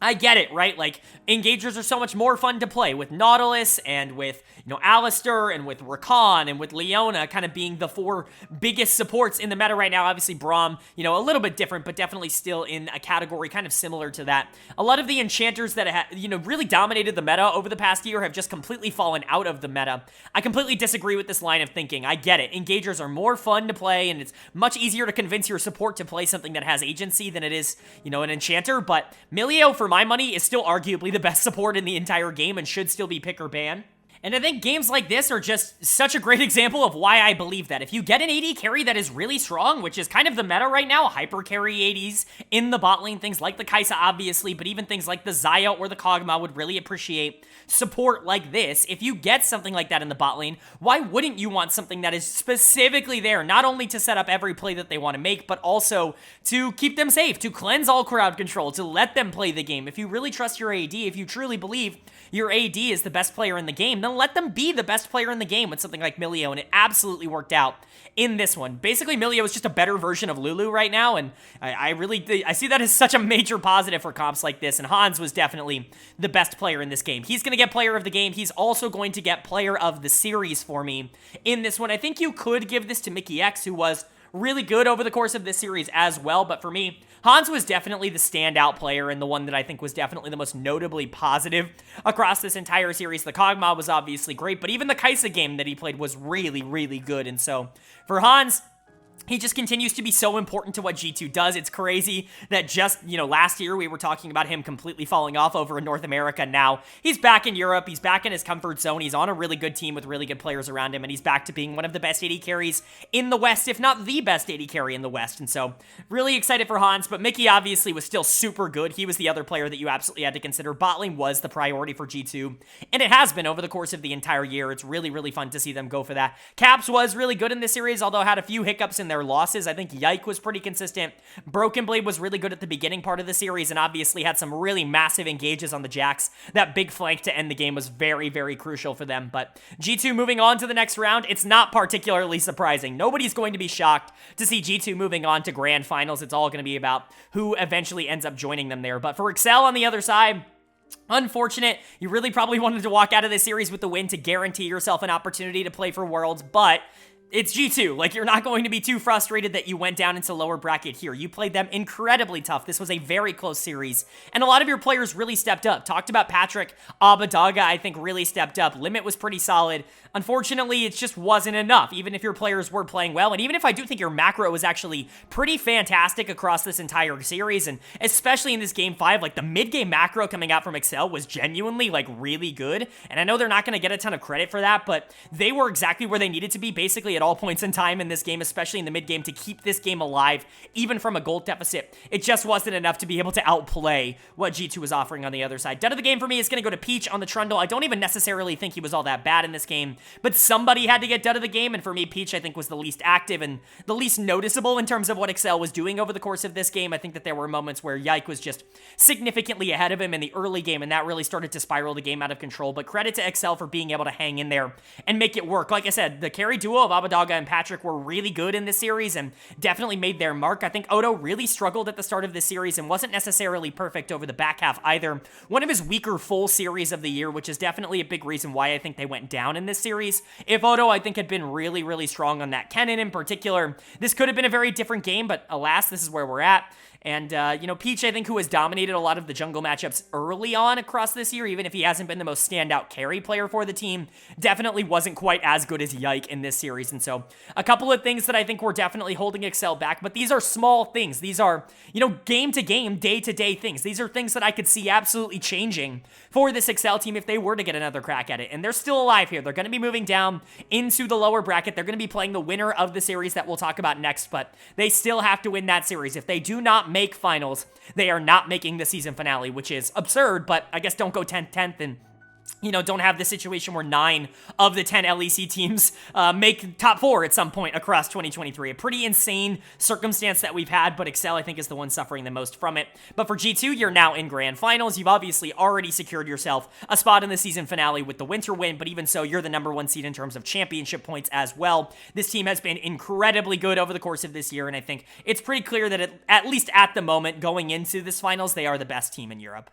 I get it, right? Like, Engagers are so much more fun to play with Nautilus and with, Alistair and with Rakan and with Leona kind of being the four biggest supports in the meta right now. Obviously, Braum, a little bit different, but definitely still in a category kind of similar to that. A lot of the enchanters that have, really dominated the meta over the past year have just completely fallen out of the meta. I completely disagree with this line of thinking. I get it. Engagers are more fun to play, and it's much easier to convince your support to play something that has agency than it is, an enchanter, but Milio, for my money, is still arguably the best support in the entire game and should still be pick or ban. And I think games like this are just such a great example of why I believe that. If you get an AD carry that is really strong, which is kind of the meta right now, hyper carry ADs in the bot lane, things like the Kai'Sa obviously, but even things like the Xayah or the Kog'Maw would really appreciate support like this. If you get something like that in the bot lane, why wouldn't you want something that is specifically there, not only to set up every play that they want to make, but also to keep them safe, to cleanse all crowd control, to let them play the game. If you really trust your AD, if you truly believe your AD is the best player in the game, then let them be the best player in the game with something like Milio, and it absolutely worked out in this one. Basically, Milio is just a better version of Lulu right now, and I see that as such a major positive for comps like this, and Hans was definitely the best player in this game. He's going to get player of the game. He's also going to get player of the series for me in this one. I think you could give this to Mickey X, who was really good over the course of this series as well, but for me, Hans was definitely the standout player and the one that I think was definitely the most notably positive across this entire series. The Kog'Maw was obviously great, but even the Kai'Sa game that he played was really, really good, and so for Hans, he just continues to be so important to what G2 does. It's crazy that just, last year we were talking about him completely falling off over in North America. Now he's back in Europe. He's back in his comfort zone. He's on a really good team with really good players around him, and he's back to being one of the best AD carries in the West, if not the best AD carry in the West. And so really excited for Hans, but Mickey obviously was still super good. He was the other player that you absolutely had to consider. Bot lane was the priority for G2, and it has been over the course of the entire year. It's really, really fun to see them go for that. Caps was really good in this series, although had a few hiccups in their losses. I think Yike was pretty consistent. Broken Blade was really good at the beginning part of the series and obviously had some really massive engages on the Jax. That big flank to end the game was very, very crucial for them. But G2 moving on to the next round, it's not particularly surprising. Nobody's going to be shocked to see G2 moving on to grand finals. It's all going to be about who eventually ends up joining them there. But for Excel on the other side, unfortunate. You really probably wanted to walk out of this series with the win to guarantee yourself an opportunity to play for Worlds, but it's G2. Like, you're not going to be too frustrated that you went down into lower bracket here. You played them incredibly tough. This was a very close series, and a lot of your players really stepped up. Talked about Patrick. Abadaga, I think, really stepped up. Limit was pretty solid. Unfortunately, it just wasn't enough, even if your players were playing well, and even if I do think your macro was actually pretty fantastic across this entire series, and especially in this Game 5, like, the mid-game macro coming out from Excel was genuinely, like, really good, and I know they're not going to get a ton of credit for that, but they were exactly where they needed to be, basically at all points in time in this game, especially in the mid-game, to keep this game alive, even from a gold deficit. It just wasn't enough to be able to outplay what G2 was offering on the other side. Dud of the game for me is going to go to Peach on the Trundle. I don't even necessarily think he was all that bad in this game, but somebody had to get dud of the game, and for me, Peach, I think, was the least active and the least noticeable in terms of what Excel was doing over the course of this game. I think that there were moments where Yike was just significantly ahead of him in the early game, and that really started to spiral the game out of control, but credit to Excel for being able to hang in there and make it work. Like I said, the carry duo of Abadaga Kamigawa and Patrick were really good in this series and definitely made their mark. I think Odo really struggled at the start of this series and wasn't necessarily perfect over the back half either. One of his weaker full series of the year, which is definitely a big reason why I think they went down in this series. If Odo, I think, had been really, really strong on that Kennen in particular, this could have been a very different game, but alas, this is where we're at. And, Peach, I think, who has dominated a lot of the jungle matchups early on across this year, even if he hasn't been the most standout carry player for the team, definitely wasn't quite as good as Yike in this series. And so, a couple of things that I think were definitely holding Excel back, but these are small things. These are, game-to-game, day-to-day things. These are things that I could see absolutely changing for this Excel team if they were to get another crack at it. And they're still alive here. They're going to be moving down into the lower bracket. They're going to be playing the winner of the series that we'll talk about next, but they still have to win that series. If they do not make finals, they are not making the season finale, which is absurd, but I guess don't go 10th and don't have the situation where 9 of the 10 LEC teams make top 4 at some point across 2023. A pretty insane circumstance that we've had, but Excel, I think, is the one suffering the most from it. But for G2, you're now in grand finals. You've obviously already secured yourself a spot in the season finale with the winter win, but even so, you're the number 1 seed in terms of championship points as well. This team has been incredibly good over the course of this year, and I think it's pretty clear that at least at the moment, going into this finals, they are the best team in Europe.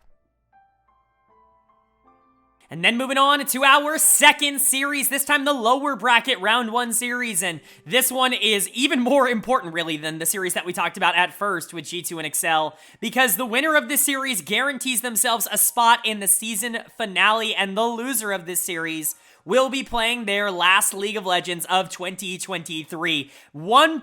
And then moving on to our second series, this time the lower bracket round 1 series, and this one is even more important really than the series that we talked about at first with G2 and Excel, because the winner of this series guarantees themselves a spot in the season finale, and the loser of this series will be playing their last League of Legends of 2023. One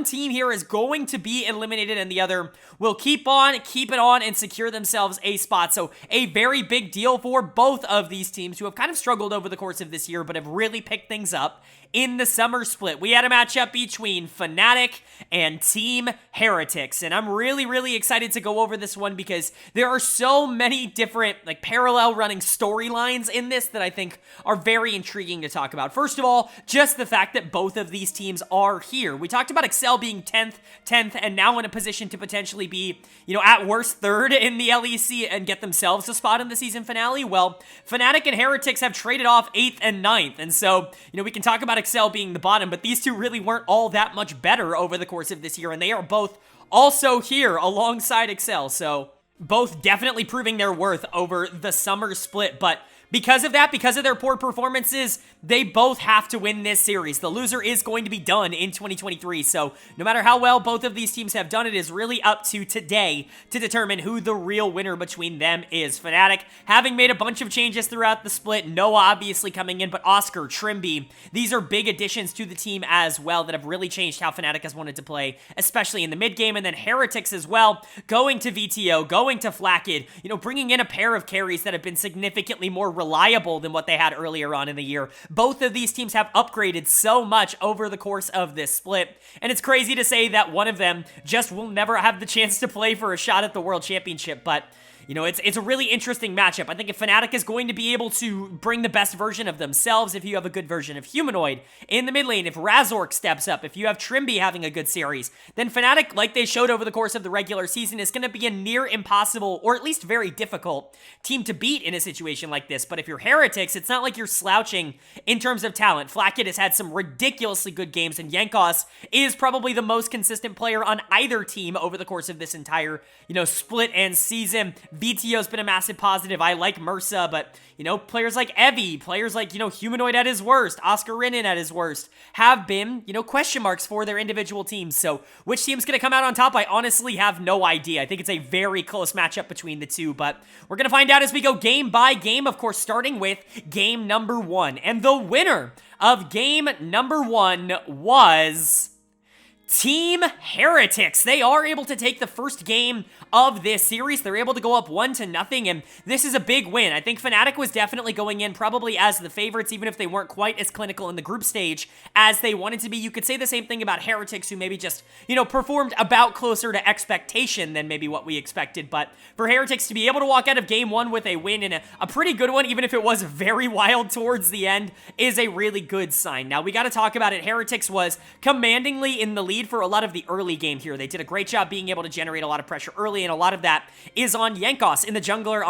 team here is going to be eliminated, and the other will keep it on, and secure themselves a spot. So a very big deal for both of these teams who have kind of struggled over the course of this year, but have really picked things up in the summer split. We had a matchup between Fnatic and Team Heretics, and I'm really, really excited to go over this one because there are so many different parallel running storylines in this that I think are very intriguing to talk about. First of all, just the fact that both of these teams are here. We talked about Excel being 10th, and now in a position to potentially be, at worst 3rd in the LEC and get themselves a spot in the season finale. Well, Fnatic and Heretics have traded off 8th and 9th, and so, we can talk about Excel being the bottom, but these two really weren't all that much better over the course of this year, and they are both also here alongside Excel, so both definitely proving their worth over the summer split. But because of that, because of their poor performances, they both have to win this series. The loser is going to be done in 2023, so no matter how well both of these teams have done, it is really up to today to determine who the real winner between them is. Fnatic, having made a bunch of changes throughout the split, Noah obviously coming in, but Oscar, Trimby, these are big additions to the team as well that have really changed how Fnatic has wanted to play, especially in the mid game. And then Heretics as well, going to VTO, going to Flakked, bringing in a pair of carries that have been significantly more reliable than what they had earlier on in the year. Both of these teams have upgraded so much over the course of this split, and it's crazy to say that one of them just will never have the chance to play for a shot at the World Championship, but it's a really interesting matchup. I think if Fnatic is going to be able to bring the best version of themselves, if you have a good version of Humanoid in the mid lane, if Razork steps up, if you have Trimby having a good series, then Fnatic, like they showed over the course of the regular season, is going to be a near impossible, or at least very difficult, team to beat in a situation like this. But if you're Heretics, it's not like you're slouching in terms of talent. Flakked has had some ridiculously good games, and Yankos is probably the most consistent player on either team over the course of this entire, split and season. VTO's been a massive positive. I like Mursa, but, players like Evie, players like, Humanoid at his worst, Oscar Rinnin at his worst, have been, question marks for their individual teams. So which team's going to come out on top? I honestly have no idea. I think it's a very close matchup between the two, but we're going to find out as we go game by game, of course, starting with game number 1. And the winner of game number 1 was Team Heretics. They are able to take the first game of this series. They're able to go up 1-0, and this is a big win. I think Fnatic was definitely going in probably as the favorites, even if they weren't quite as clinical in the group stage as they wanted to be. You could say the same thing about Heretics, who maybe just, performed about closer to expectation than maybe what we expected. But for Heretics to be able to walk out of game 1 with a win, and a pretty good one, even if it was very wild towards the end, is a really good sign. Now, we got to talk about it. Heretics was commandingly in the lead lead for a lot of the early game here. They did a great job being able to generate a lot of pressure early, and a lot of that is on Jankos in the jungle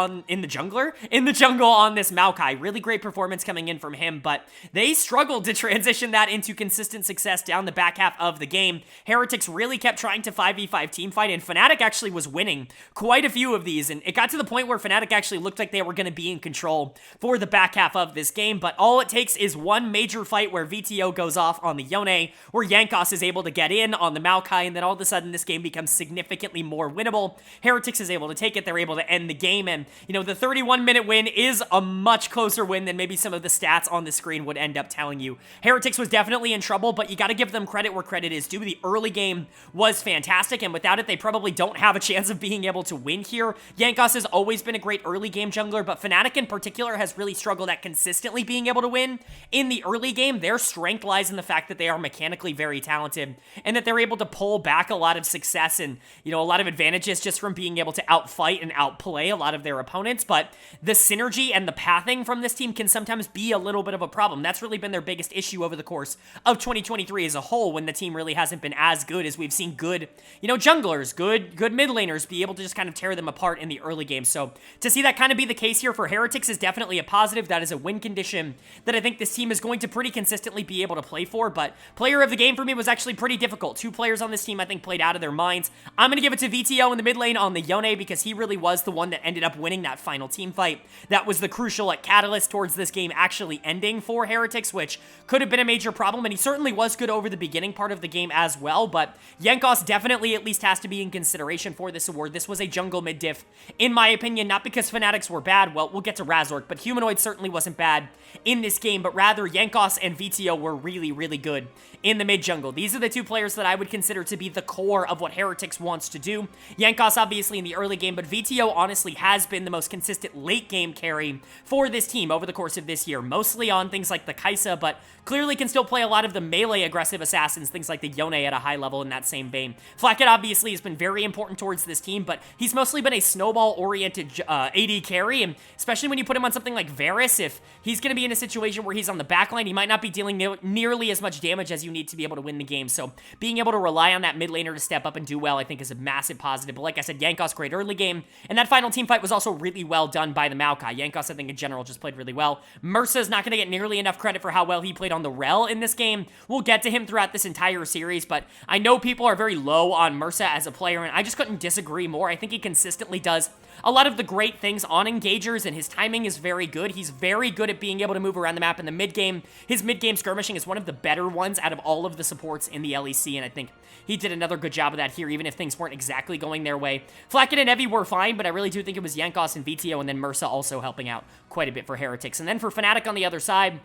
on this Maokai. Really great performance coming in from him, but they struggled to transition that into consistent success down the back half of the game. Heretics really kept trying to 5v5 team fight, and Fnatic actually was winning quite a few of these, and it got to the point where Fnatic actually looked like they were going to be in control for the back half of this game, but all it takes is one major fight where VTO goes off on the Yone, where Jankos is able to get in on the Maokai, and then all of a sudden this game becomes significantly more winnable. Heretics is able to take it, they're able to end the game, and the 31-minute win is a much closer win than maybe some of the stats on the screen would end up telling you. Heretics was definitely in trouble, but you got to give them credit where credit is due. The early game was fantastic, and without it, they probably don't have a chance of being able to win here. Jankos has always been a great early game jungler, but Fnatic in particular has really struggled at consistently being able to win in the early game. Their strength lies in the fact that they are mechanically very talented, and that they're able to pull back a lot of success and, a lot of advantages just from being able to outfight and outplay a lot of their opponents, but the synergy and the pathing from this team can sometimes be a little bit of a problem. That's really been their biggest issue over the course of 2023 as a whole, when the team really hasn't been as good as we've seen good, junglers, good mid laners be able to just kind of tear them apart in the early game. So to see that kind of be the case here for Heretics is definitely a positive. That is a win condition that I think this team is going to pretty consistently be able to play for, but player of the game for me was actually pretty difficult. Two players on this team I think played out of their minds. I'm going to give it to VTO in the mid lane on the Yone, because he really was the one that ended up winning that final team fight. That was the crucial catalyst towards this game actually ending for Heretics, which could have been a major problem, and he certainly was good over the beginning part of the game as well, but Jankos definitely at least has to be in consideration for this award. This was a jungle mid diff, in my opinion, not because Fnatics were bad. Well, we'll get to Razork, but Humanoid certainly wasn't bad in this game, but rather Jankos and VTO were really, really good in the mid jungle. These are the two players that I would consider to be the core of what Heretics wants to do. Jankos obviously in the early game, but VTO honestly has been the most consistent late game carry for this team over the course of this year, mostly on things like the Kaisa, but clearly can still play a lot of the melee aggressive assassins, things like the Yone at a high level in that same vein. Flacket obviously has been very important towards this team, but he's mostly been a snowball-oriented AD carry, and especially when you put him on something like Varus, if he's going to be in a situation where he's on the backline, he might not be dealing nearly as much damage as you need to be able to win the game, so being able to rely on that mid laner to step up and do well, I think is a massive positive. But like I said, Jankos great early game, and that final team fight was also really well done by the Maokai. Jankos, I think, in general, just played really well. Mursa's not going to get nearly enough credit for how well he played on the Rel in this game. We'll get to him throughout this entire series, but I know people are very low on Mursa as a player, and I just couldn't disagree more. I think he consistently does a lot of the great things on engagers, and his timing is very good. He's very good at being able to move around the map in the mid-game. His mid-game skirmishing is one of the better ones out of all of the supports in the LEC, and I think he did another good job of that here, even if things weren't exactly going their way. Flacket and Evi were fine, but I really do think it was Jankos and VTO, and then Mursa also helping out quite a bit for Heretics. And then for Fnatic on the other side,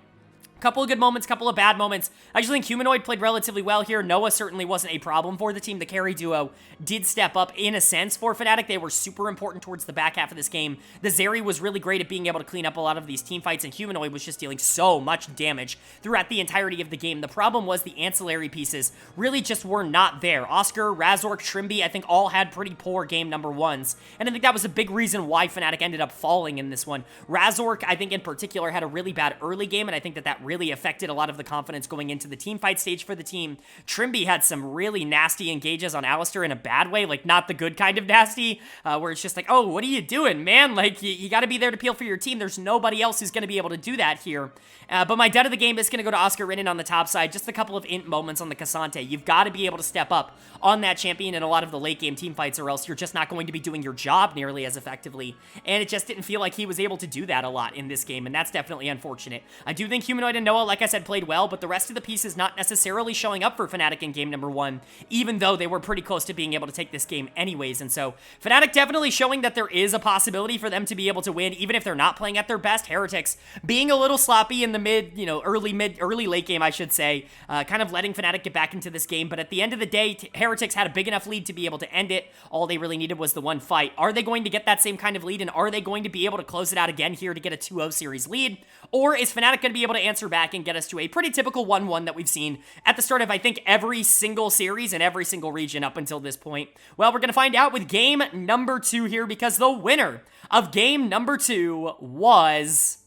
couple of good moments, couple of bad moments. I actually think Humanoid played relatively well here. Noah certainly wasn't a problem for the team. The carry duo did step up in a sense for Fnatic. They were super important towards the back half of this game. The Zeri was really great at being able to clean up a lot of these team fights, and Humanoid was just dealing so much damage throughout the entirety of the game. The problem was the ancillary pieces really just were not there. Oscar, Razork, Trimby, I think all had pretty poor game number ones, and I think that was a big reason why Fnatic ended up falling in this one. Razork, I think in particular, had a really bad early game, and I think that really affected a lot of the confidence going into the team fight stage for the team. Trimby had some really nasty engages on Alistar in a bad way, like not the good kind of nasty, where it's just like, oh, what are you doing, man? Like, you got to be there to peel for your team. There's nobody else who's going to be able to do that here. But my dud of the game is going to go to Oscar Rinnan on the top side. Just a couple of int moments on the Cassante. You've got to be able to step up on that champion in a lot of the late game team fights, or else you're just not going to be doing your job nearly as effectively. And it just didn't feel like he was able to do that a lot in this game, and that's definitely unfortunate. I do think Humanoid and Noah, like I said, played well, but the rest of the pieces not necessarily showing up for Fnatic in game number one, even though they were pretty close to being able to take this game anyways. And so Fnatic definitely showing that there is a possibility for them to be able to win, even if they're not playing at their best. Heretics being a little sloppy in the early late game, I should say, kind of letting Fnatic get back into this game. But at the end of the day, Heretics had a big enough lead to be able to end it. All they really needed was the one fight. Are they going to get that same kind of lead, and are they going to be able to close it out again here to get a 2-0 series lead? Or is Fnatic going to be able to answer back and get us to a pretty typical 1-1 that we've seen at the start of, I think, every single series and every single region up until this point? Well, we're going to find out with game number 2 here, because the winner of game number 2 was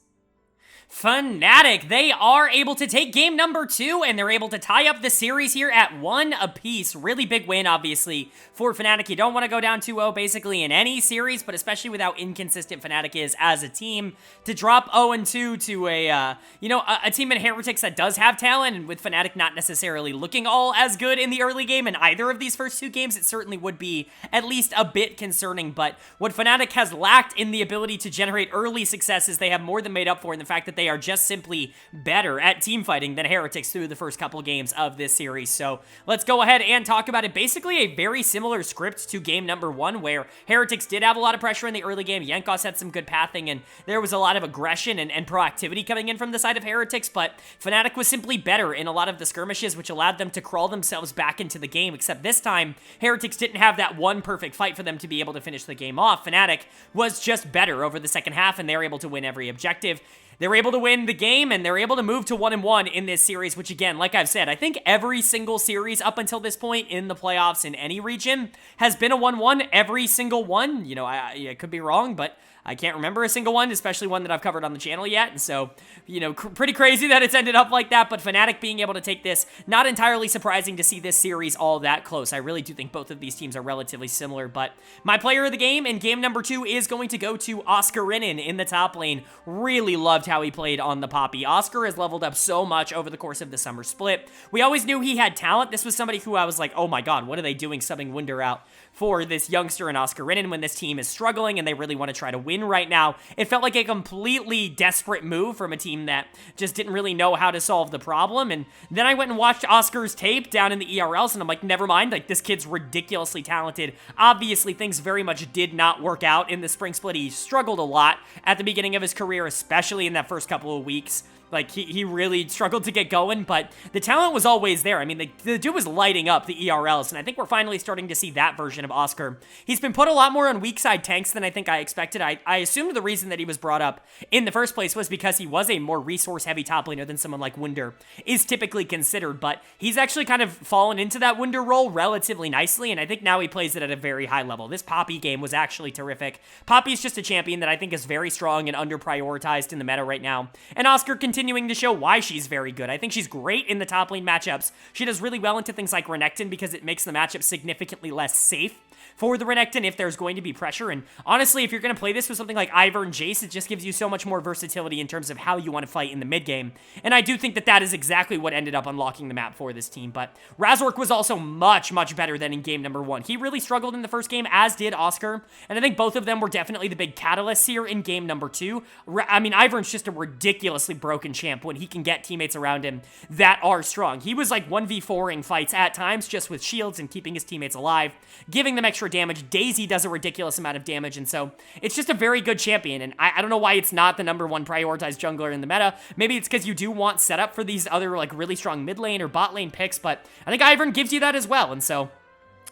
Fnatic, they are able to take game number 2, and they're able to tie up the series here at 1 apiece. Really big win, obviously, for Fnatic. You don't want to go down 2-0 basically in any series, but especially with how inconsistent Fnatic is as a team. To drop 0-2 to a team in Heretics that does have talent, and with Fnatic not necessarily looking all as good in the early game in either of these first 2 games, it certainly would be at least a bit concerning. But what Fnatic has lacked in the ability to generate early successes, they have more than made up for in the fact that they are just simply better at team fighting than Heretics through the first couple games of this series. So let's go ahead and talk about it. Basically a very similar script to game number 1, where Heretics did have a lot of pressure in the early game. Jankos had some good pathing, and there was a lot of aggression and proactivity coming in from the side of Heretics, but Fnatic was simply better in a lot of the skirmishes, which allowed them to crawl themselves back into the game, except this time, Heretics didn't have that one perfect fight for them to be able to finish the game off. Fnatic was just better over the second half, and they were able to win every objective. They were able to win the game, and they're able to move to 1-1 in this series, which again, like I've said, I think every single series up until this point in the playoffs in any region has been a 1-1, every single one. You know, I could be wrong, but I can't remember a single one, especially one that I've covered on the channel yet, and so, you know, pretty crazy that it's ended up like that, but Fnatic being able to take this, not entirely surprising to see this series all that close. I really do think both of these teams are relatively similar, but my player of the game in game number 2 is going to go to Oscarinen in the top lane. Really loved how he played on the Poppy. Oscar has leveled up so much over the course of the summer split. We always knew he had talent. This was somebody who I was like, oh my god, what are they doing subbing Wunder out for this youngster in Oscarinen when this team is struggling and they really want to try to win right now? It felt like a completely desperate move from a team that just didn't really know how to solve the problem. And then I went and watched Oscar's tape down in the ERLs, and I'm like, never mind, like, this kid's ridiculously talented. Obviously, things very much did not work out in the spring split. He struggled a lot at the beginning of his career, especially in that first couple of weeks. Like, he really struggled to get going, but the talent was always there. I mean, the dude was lighting up the ERLs, and I think we're finally starting to see that version of Oscar. He's been put a lot more on weak side tanks than I think I expected. I assumed the reason that he was brought up in the first place was because he was a more resource-heavy top laner than someone like Wunder is typically considered, but he's actually kind of fallen into that Wunder role relatively nicely, and I think now he plays it at a very high level. This Poppy game was actually terrific. Poppy's just a champion that I think is very strong and under-prioritized in the meta right now, and Oscar continuing to show why she's very good. I think she's great in the top lane matchups. She does really well into things like Renekton because it makes the matchup significantly less safe for the Renekton if there's going to be pressure. And honestly, if you're going to play this with something like Ivern Jace, it just gives you so much more versatility in terms of how you want to fight in the mid game. And I do think that that is exactly what ended up unlocking the map for this team. But Razork was also much, much better than in game number 1. He really struggled in the first game, as did Oscar. And I think both of them were definitely the big catalysts here in game number 2. I mean, Ivern's just a ridiculously broken champ when he can get teammates around him that are strong. He was like 1v4ing fights at times just with shields and keeping his teammates alive, giving them extra damage. Daisy does a ridiculous amount of damage, and so it's just a very good champion, and I don't know why it's not the number 1 prioritized jungler in the meta. Maybe it's because you do want setup for these other like really strong mid lane or bot lane picks, but I think Ivern gives you that as well, and so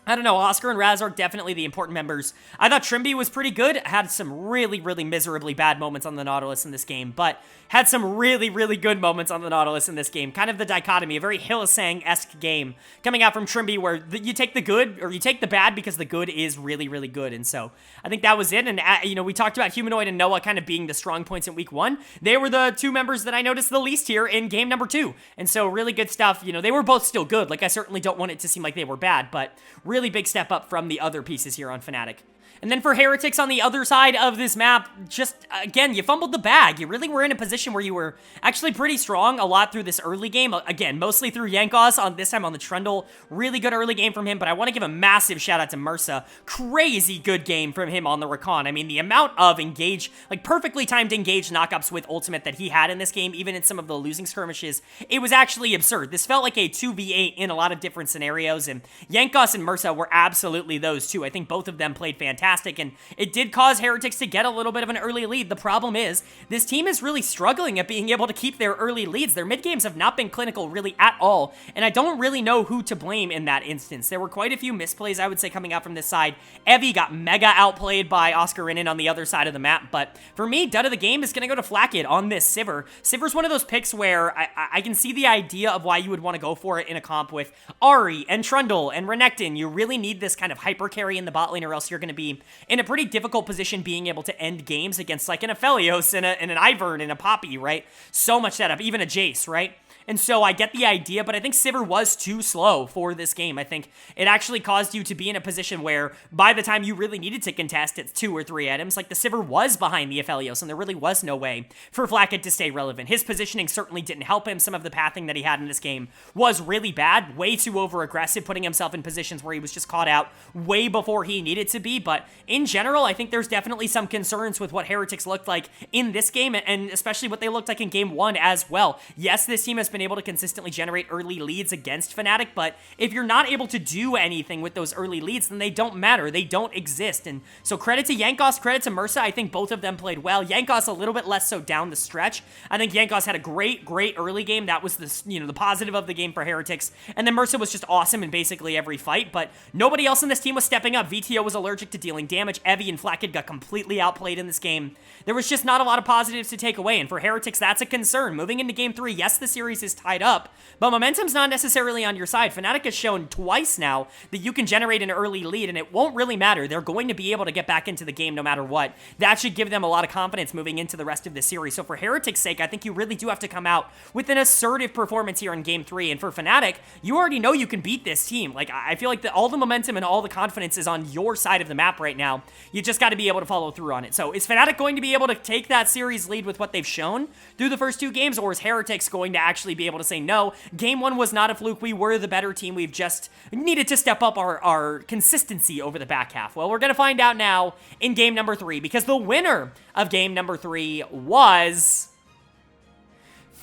I don't know, Oscar and Razork definitely the important members. I thought Trimby was pretty good, had some really, really miserably bad moments on the Nautilus in this game, but had some really, really good moments on the Nautilus in this game. Kind of the dichotomy, a very Hylissang-esque game coming out from Trimby where you take the good, or you take the bad because the good is really, really good, and so I think that was it, and you know, we talked about Humanoid and Noah kind of being the strong points in week 1. They were the 2 members that I noticed the least here in game number 2, and so really good stuff. You know, they were both still good. Like, I certainly don't want it to seem like they were bad, but really big step up from the other pieces here on Fnatic. And then for Heretics on the other side of this map, just, again, you fumbled the bag. You really were in a position where you were actually pretty strong a lot through this early game. Again, mostly through Jankos, on this time on the Trundle. Really good early game from him, but I want to give a massive shout out to Mursa. Crazy good game from him on the Rakan. I mean, the amount of engage, like perfectly timed engage knockups with ultimate that he had in this game, even in some of the losing skirmishes, it was actually absurd. This felt like a 2v8 in a lot of different scenarios, and Jankos and Mursa were absolutely those two. I think both of them played fantastic, and it did cause Heretics to get a little bit of an early lead. The problem is, this team is really struggling at being able to keep their early leads. Their mid games have not been clinical really at all, and I don't really know who to blame in that instance. There were quite a few misplays, I would say, coming out from this side. Evie got mega outplayed by Oscarinen on the other side of the map, but for me, dud of the game is going to go to Flakked on this Sivir. Sivir's one of those picks where I can see the idea of why you would want to go for it in a comp with Ahri and Trundle and Renekton. You really need this kind of hyper carry in the bot lane, or else you're going to be be in a pretty difficult position being able to end games against like an Aphelios and an Ivern and a Poppy, right? So much setup, even a Jace, right? And so I get the idea, but I think Sivir was too slow for this game. I think it actually caused you to be in a position where by the time you really needed to contest, it's 2 or 3 items. Like the Sivir was behind the Aphelios, and there really was no way for Fnatic to stay relevant. His positioning certainly didn't help him. Some of the pathing that he had in this game was really bad, way too over-aggressive, putting himself in positions where he was just caught out way before he needed to be. But in general, I think there's definitely some concerns with what Heretics looked like in this game, and especially what they looked like in Game 1 as well. Yes, this team has been able to consistently generate early leads against Fnatic, but if you're not able to do anything with those early leads, then they don't matter. They don't exist. And so credit to Jankos, credit to Mersa. I think both of them played well. Jankos a little bit less so down the stretch. I think Jankos had a great early game. That was the positive of the game for Heretics. And then Mersa was just awesome in basically every fight, but nobody else in this team was stepping up. VTO was allergic to dealing damage. Evie and Flakked got completely outplayed in this game. There was just not a lot of positives to take away, and for Heretics, that's a concern. Moving into Game 3, yes, the series is tied up, but momentum's not necessarily on your side. Fnatic has shown twice now that you can generate an early lead, and it won't really matter. They're going to be able to get back into the game no matter what. That should give them a lot of confidence moving into the rest of the series. So for Heretics' sake, I think you really do have to come out with an assertive performance here in Game 3, and for Fnatic, you already know you can beat this team. Like, I feel like all the momentum and all the confidence is on your side of the map right now. You just got to be able to follow through on it. So is Fnatic going to be able to take that series lead with what they've shown through the first 2 games, or is Heretics going to actually be able to say, no, Game 1 was not a fluke, we were the better team, we've just needed to step up our consistency over the back half? Well, we're going to find out now in game number 3, because the winner of game number 3 was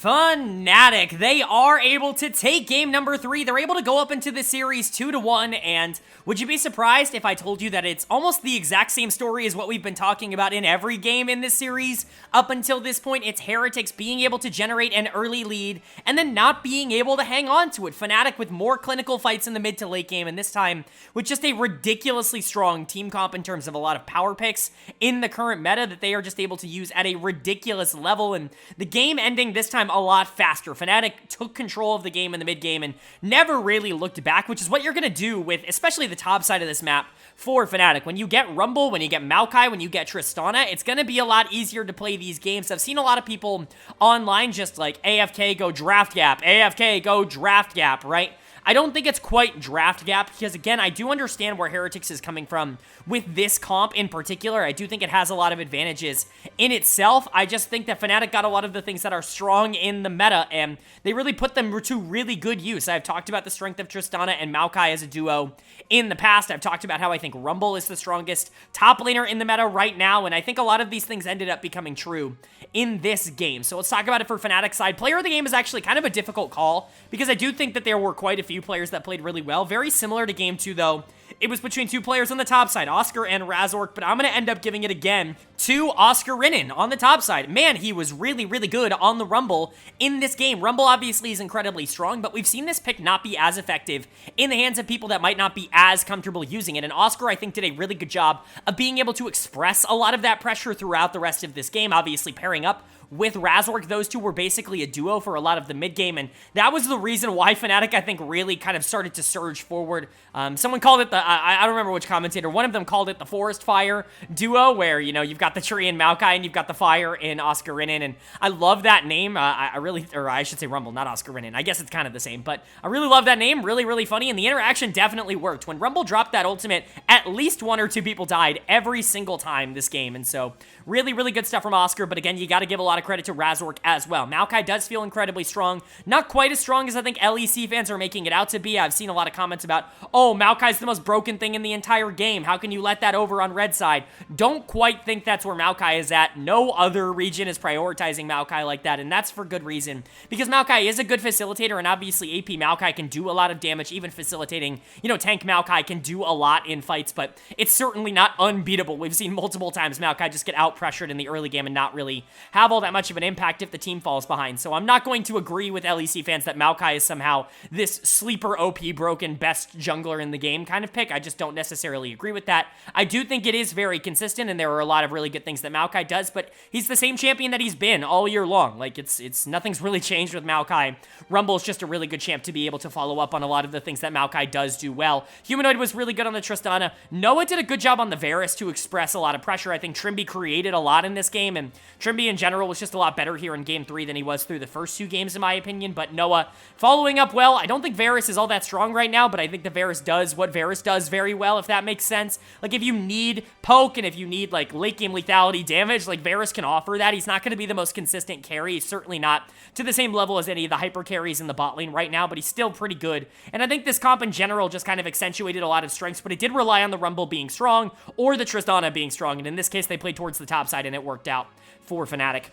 Fnatic. They are able to take game number 3. They're able to go up into the series 2-1, and would you be surprised if I told you that it's almost the exact same story as what we've been talking about in every game in this series up until this point? It's Heretics being able to generate an early lead and then not being able to hang on to it. Fnatic with more clinical fights in the mid to late game, and this time with just a ridiculously strong team comp in terms of a lot of power picks in the current meta that they are just able to use at a ridiculous level, and the game ending this time a lot faster. Fnatic took control of the game in the mid game and never really looked back, which is what you're going to do with especially the top side of this map for Fnatic. When you get Rumble, when you get Maokai, when you get Tristana, it's going to be a lot easier to play these games. I've seen a lot of people online just like AFK go draft gap, AFK go draft gap, right? I don't think it's quite draft gap, because again, I do understand where Heretics is coming from with this comp in particular. I do think it has a lot of advantages in itself. I just think that Fnatic got a lot of the things that are strong in the meta, and they really put them to really good use. I've talked about the strength of Tristana and Maokai as a duo in the past. I've talked about how I think Rumble is the strongest top laner in the meta right now, and I think a lot of these things ended up becoming true in this game. So let's talk about it for Fnatic's side. Player of the game is actually kind of a difficult call, because I do think that there were quite a few players that played really well. Very similar to Game 2, though. It was between 2 players on the top side, Oscar and Razork, but I'm going to end up giving it again to Oscar Rinnan on the top side. Man, he was really, really good on the Rumble in this game. Rumble obviously is incredibly strong, but we've seen this pick not be as effective in the hands of people that might not be as comfortable using it, and Oscar, I think, did a really good job of being able to express a lot of that pressure throughout the rest of this game, obviously pairing up with Razork. Those two were basically a duo for a lot of the mid game, and that was the reason why Fnatic, I think, really kind of started to surge forward. Someone called it the, I don't remember which commentator, one of them called it the Forest Fire duo, where, you know, you've got the tree in Maokai and you've got the fire in Oscar Rinnan, and I love that name. I really, or I should say Rumble, not Oscar Rinnan. I guess it's kind of the same, but I really love that name. Really, really funny, and the interaction definitely worked. When Rumble dropped that ultimate, at least 1 or 2 people died every single time this game, and so really, really good stuff from Oscar, but again, you got to give a lot of credit to Razork as well. Maokai does feel incredibly strong. Not quite as strong as I think LEC fans are making it out to be. I've seen a lot of comments about, oh, Maokai's the most broken thing in the entire game. How can you let that over on red side? Don't quite think that's where Maokai is at. No other region is prioritizing Maokai like that, and that's for good reason, because Maokai is a good facilitator, and obviously AP Maokai can do a lot of damage. Even facilitating, you know, tank Maokai can do a lot in fights, but it's certainly not unbeatable. We've seen multiple times Maokai just get out pressured in the early game and not really have all that that much of an impact if the team falls behind. So I'm not going to agree with LEC fans that Maokai is somehow this sleeper OP broken best jungler in the game kind of pick. I just don't necessarily agree with that. I do think it is very consistent, and there are a lot of really good things that Maokai does, but he's the same champion that he's been all year long. Like, it's nothing's really changed with Maokai. Rumble's just a really good champ to be able to follow up on a lot of the things that Maokai does do well. Humanoid was really good on the Tristana. Noah did a good job on the Varus to express a lot of pressure. I think Trimby created a lot in this game, and Trimby in general was just a lot better here in Game 3 than he was through the first 2 games, in my opinion, but Noah following up well. I don't think Varus is all that strong right now, but I think the Varus does what Varus does very well, if that makes sense. Like, if you need poke and if you need, like, late game lethality damage, like, Varus can offer that. He's not going to be the most consistent carry. He's certainly not to the same level as any of the hyper carries in the bot lane right now, but he's still pretty good. And I think this comp in general just kind of accentuated a lot of strengths, but it did rely on the Rumble being strong or the Tristana being strong, and in this case, they played towards the top side, and it worked out for Fnatic.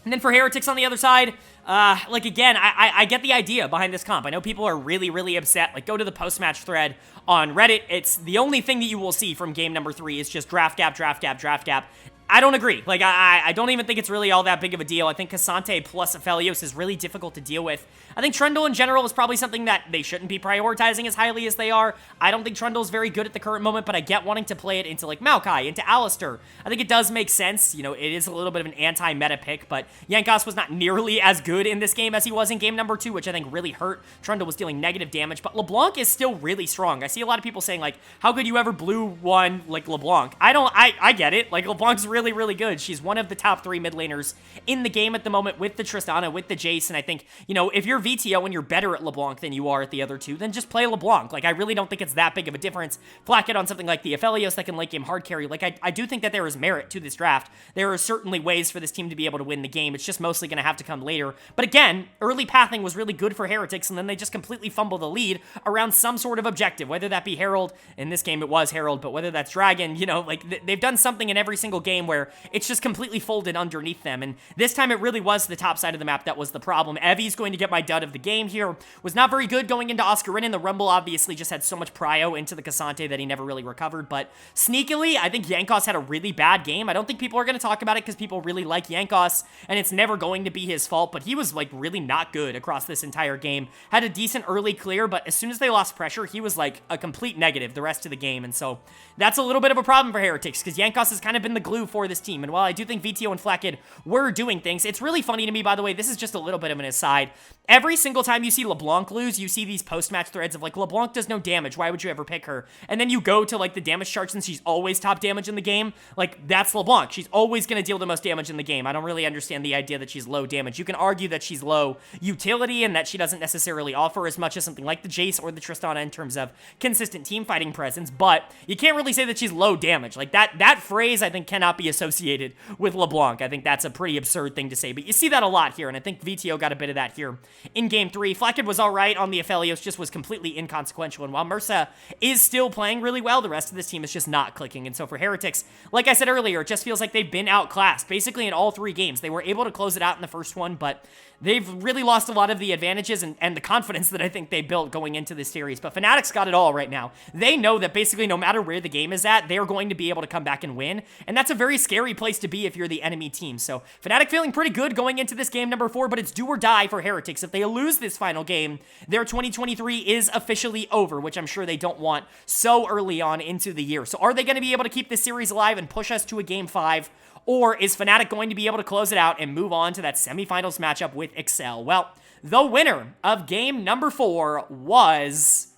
And then for Heretics on the other side, like, again, I get the idea behind this comp. I know people are really, really upset. Like, go to the post-match thread on Reddit. It's the only thing that you will see from game number 3 is just draft gap, draft gap, draft gap. I don't agree. Like, I don't even think it's really all that big of a deal. I think Cassante plus Aphelios is really difficult to deal with. I think Trundle in general is probably something that they shouldn't be prioritizing as highly as they are. I don't think Trundle's very good at the current moment, but I get wanting to play it into, like, Maokai, into Alistar. I think it does make sense. You know, it is a little bit of an anti-meta pick, but Jankos was not nearly as good in this game as he was in game number 2, which I think really hurt. Trundle was dealing negative damage, but LeBlanc is still really strong. I see a lot of people saying, like, how could you ever blue one, like, LeBlanc? I get it. Like, LeBlanc's really, really good. She's one of the top 3 mid laners in the game at the moment with the Tristana, with the Jace, and I think, you know, if you're VTO and you're better at LeBlanc than you are at the other 2, then just play LeBlanc. Like, I really don't think it's that big of a difference. Flack it on something like the Aphelios that can late game hard carry. Like, I do think that there is merit to this draft. There are certainly ways for this team to be able to win the game. It's just mostly going to have to come later. But again, early pathing was really good for Heretics, and then they just completely fumble the lead around some sort of objective, whether that be Herald. In this game, it was Herald, but whether that's Dragon, you know, like, they've done something in every single game where it's just completely folded underneath them, and this time it really was the top side of the map that was the problem. Evie's going to get my dud of the game here. Was not very good going into Oscarina. The Rumble obviously just had so much prio into the Cassante that he never really recovered, but sneakily, I think Jankos had a really bad game. I don't think people are going to talk about it because people really like Jankos, and it's never going to be his fault, but he was, like, really not good across this entire game. Had a decent early clear, but as soon as they lost pressure, he was, like, a complete negative the rest of the game, and so that's a little bit of a problem for Heretics because Jankos has kind of been the glue for this team, and while I do think VTO and Flackid were doing things, it's really funny to me, by the way, this is just a little bit of an aside. Every single time you see LeBlanc lose, you see these post-match threads of, like, LeBlanc does no damage, why would you ever pick her? And then you go to, like, the damage charts and she's always top damage in the game. Like, that's LeBlanc. She's always going to deal the most damage in the game. I don't really understand the idea that she's low damage. You can argue that she's low utility and that she doesn't necessarily offer as much as something like the Jace or the Tristana in terms of consistent team fighting presence, but you can't really say that she's low damage. Like, that phrase, I think, cannot be associated with LeBlanc. I think that's a pretty absurd thing to say, but you see that a lot here, and I think VTO got a bit of that here in Game 3. Flackid was alright on the Aphelios, just was completely inconsequential, and while Mursa is still playing really well, the rest of this team is just not clicking, and so for Heretics, like I said earlier, it just feels like they've been outclassed, basically in all 3 games. They were able to close it out in the first one, but they've really lost a lot of the advantages and the confidence that I think they built going into this series. But Fnatic's got it all right now. They know that basically no matter where the game is at, they're going to be able to come back and win. And that's a very scary place to be if you're the enemy team. So Fnatic feeling pretty good going into this game number 4, but it's do or die for Heretics. If they lose this final game, their 2023 is officially over, which I'm sure they don't want so early on into the year. So are they going to be able to keep this series alive and push us to a Game 5? Or is Fnatic going to be able to close it out and move on to that semifinals matchup with Excel? Well, the winner of game number 4 was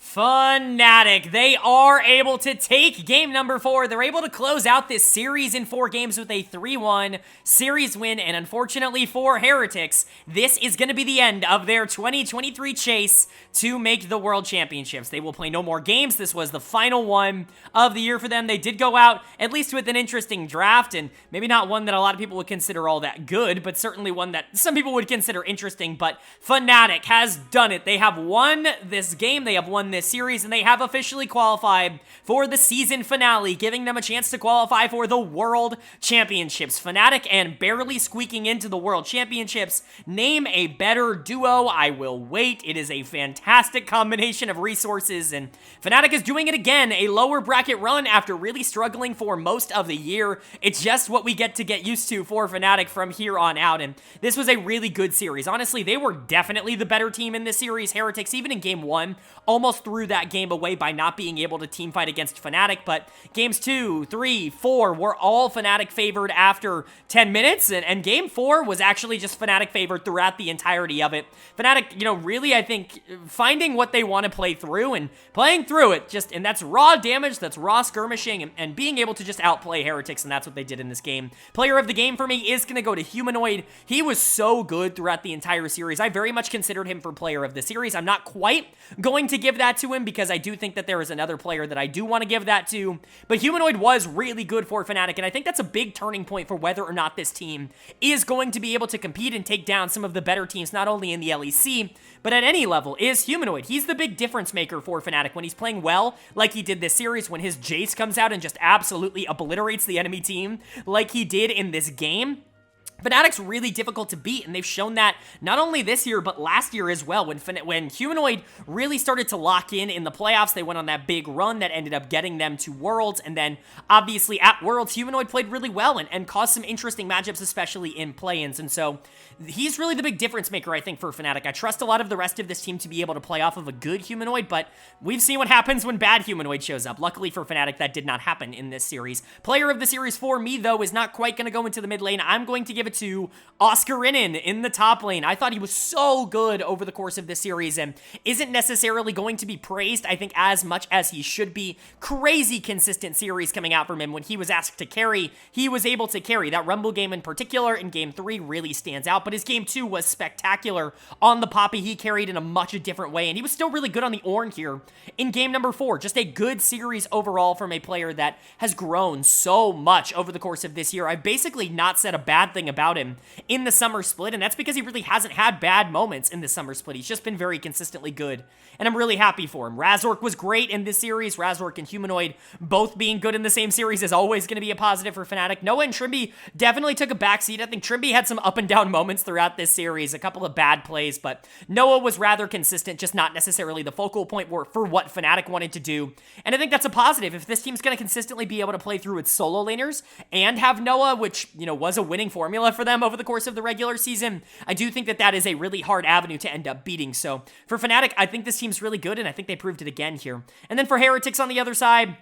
Fnatic. They are able to take game number 4. They're able to close out this series in 4 games with a 3-1 series win, and unfortunately for Heretics, this is going to be the end of their 2023 chase to make the World Championships. They will play no more games. This was the final one of the year for them. They did go out, at least with an interesting draft, and maybe not one that a lot of people would consider all that good, but certainly one that some people would consider interesting, but Fnatic has done it. They have won this game. They have won this series, and they have officially qualified for the season finale, giving them a chance to qualify for the World Championships. Fnatic and barely squeaking into the World Championships. Name a better duo. I will wait. It is a fantastic combination of resources, and Fnatic is doing it again. A lower bracket run after really struggling for most of the year. It's just what we get used to for Fnatic from here on out, and this was a really good series. Honestly, they were definitely the better team in this series. Heretics, even in game 1, almost threw that game away by not being able to teamfight against Fnatic, but games 2, 3, 4 were all Fnatic favored after 10 minutes, and game 4 was actually just Fnatic favored throughout the entirety of it. Fnatic, really, I think, finding what they want to play through and playing through it, and that's raw damage, that's raw skirmishing, and being able to just outplay Heretics, and that's what they did in this game. Player of the game for me is going to go to Humanoid. He was so good throughout the entire series. I very much considered him for player of the series. I'm not quite going to give that to him because I do think that there is another player that I do want to give that to, but Humanoid was really good for Fnatic, and I think that's a big turning point for whether or not this team is going to be able to compete and take down some of the better teams, not only in the LEC, but at any level, is Humanoid. He's the big difference maker for Fnatic when he's playing well, like he did this series, when his Jace comes out and just absolutely obliterates the enemy team, like he did in this game. Fnatic's really difficult to beat, and they've shown that not only this year, but last year as well. When Humanoid really started to lock in the playoffs, they went on that big run that ended up getting them to Worlds, and then obviously at Worlds, Humanoid played really well and caused some interesting matchups, especially in play-ins, and so he's really the big difference maker, I think, for Fnatic. I trust a lot of the rest of this team to be able to play off of a good Humanoid, but we've seen what happens when bad Humanoid shows up. Luckily for Fnatic, that did not happen in this series. Player of the series for me, though, is not quite going to go into the mid lane. I'm going to give it to Oscarinin in the top lane. I thought he was so good over the course of this series and isn't necessarily going to be praised, I think, as much as he should be. Crazy consistent series coming out from him. When he was asked to carry, he was able to carry. That Rumble game in particular in game 3 really stands out, but his game 2 was spectacular. On the Poppy, he carried in a much different way, and he was still really good on the Ornn here in game number 4. Just a good series overall from a player that has grown so much over the course of this year. I've basically not said a bad thing about him in the summer split, and that's because he really hasn't had bad moments in the summer split. He's just been very consistently good, and I'm really happy for him. Razork was great in this series. Razork and Humanoid both being good in the same series is always going to be a positive for Fnatic. Noah and Trimby definitely took a backseat. I think Trimby had some up and down moments throughout this series, a couple of bad plays, but Noah was rather consistent, just not necessarily the focal point for what Fnatic wanted to do, and I think that's a positive. If this team's going to consistently be able to play through its solo laners and have Noah, which, was a winning formula for them over the course of the regular season, I do think that that is a really hard avenue to end up beating. So for Fnatic, I think this team's really good, and I think they proved it again here. And then for Heretics on the other side,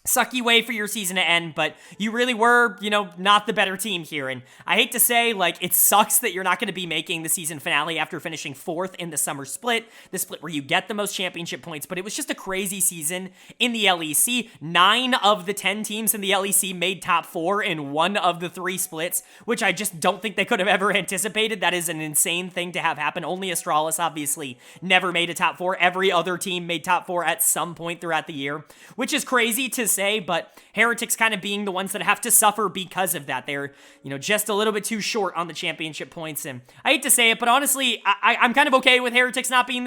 sucky way for your season to end, but you really were, not the better team here. And I hate to say, it sucks that you're not going to be making the season finale after finishing 4th in the summer split, the split where you get the most championship points, but it was just a crazy season in the LEC. 9 of the 10 teams in the LEC made top 4 in 1 of the 3 splits, which I just don't think they could have ever anticipated. That is an insane thing to have happen. Only Astralis, obviously, never made a top 4. Every other team made top 4 at some point throughout the year, which is crazy to say, but Heretics kind of being the ones that have to suffer because of that. They're, just a little bit too short on the championship points, and I hate to say it, but honestly, I'm kind of okay with Heretics not being in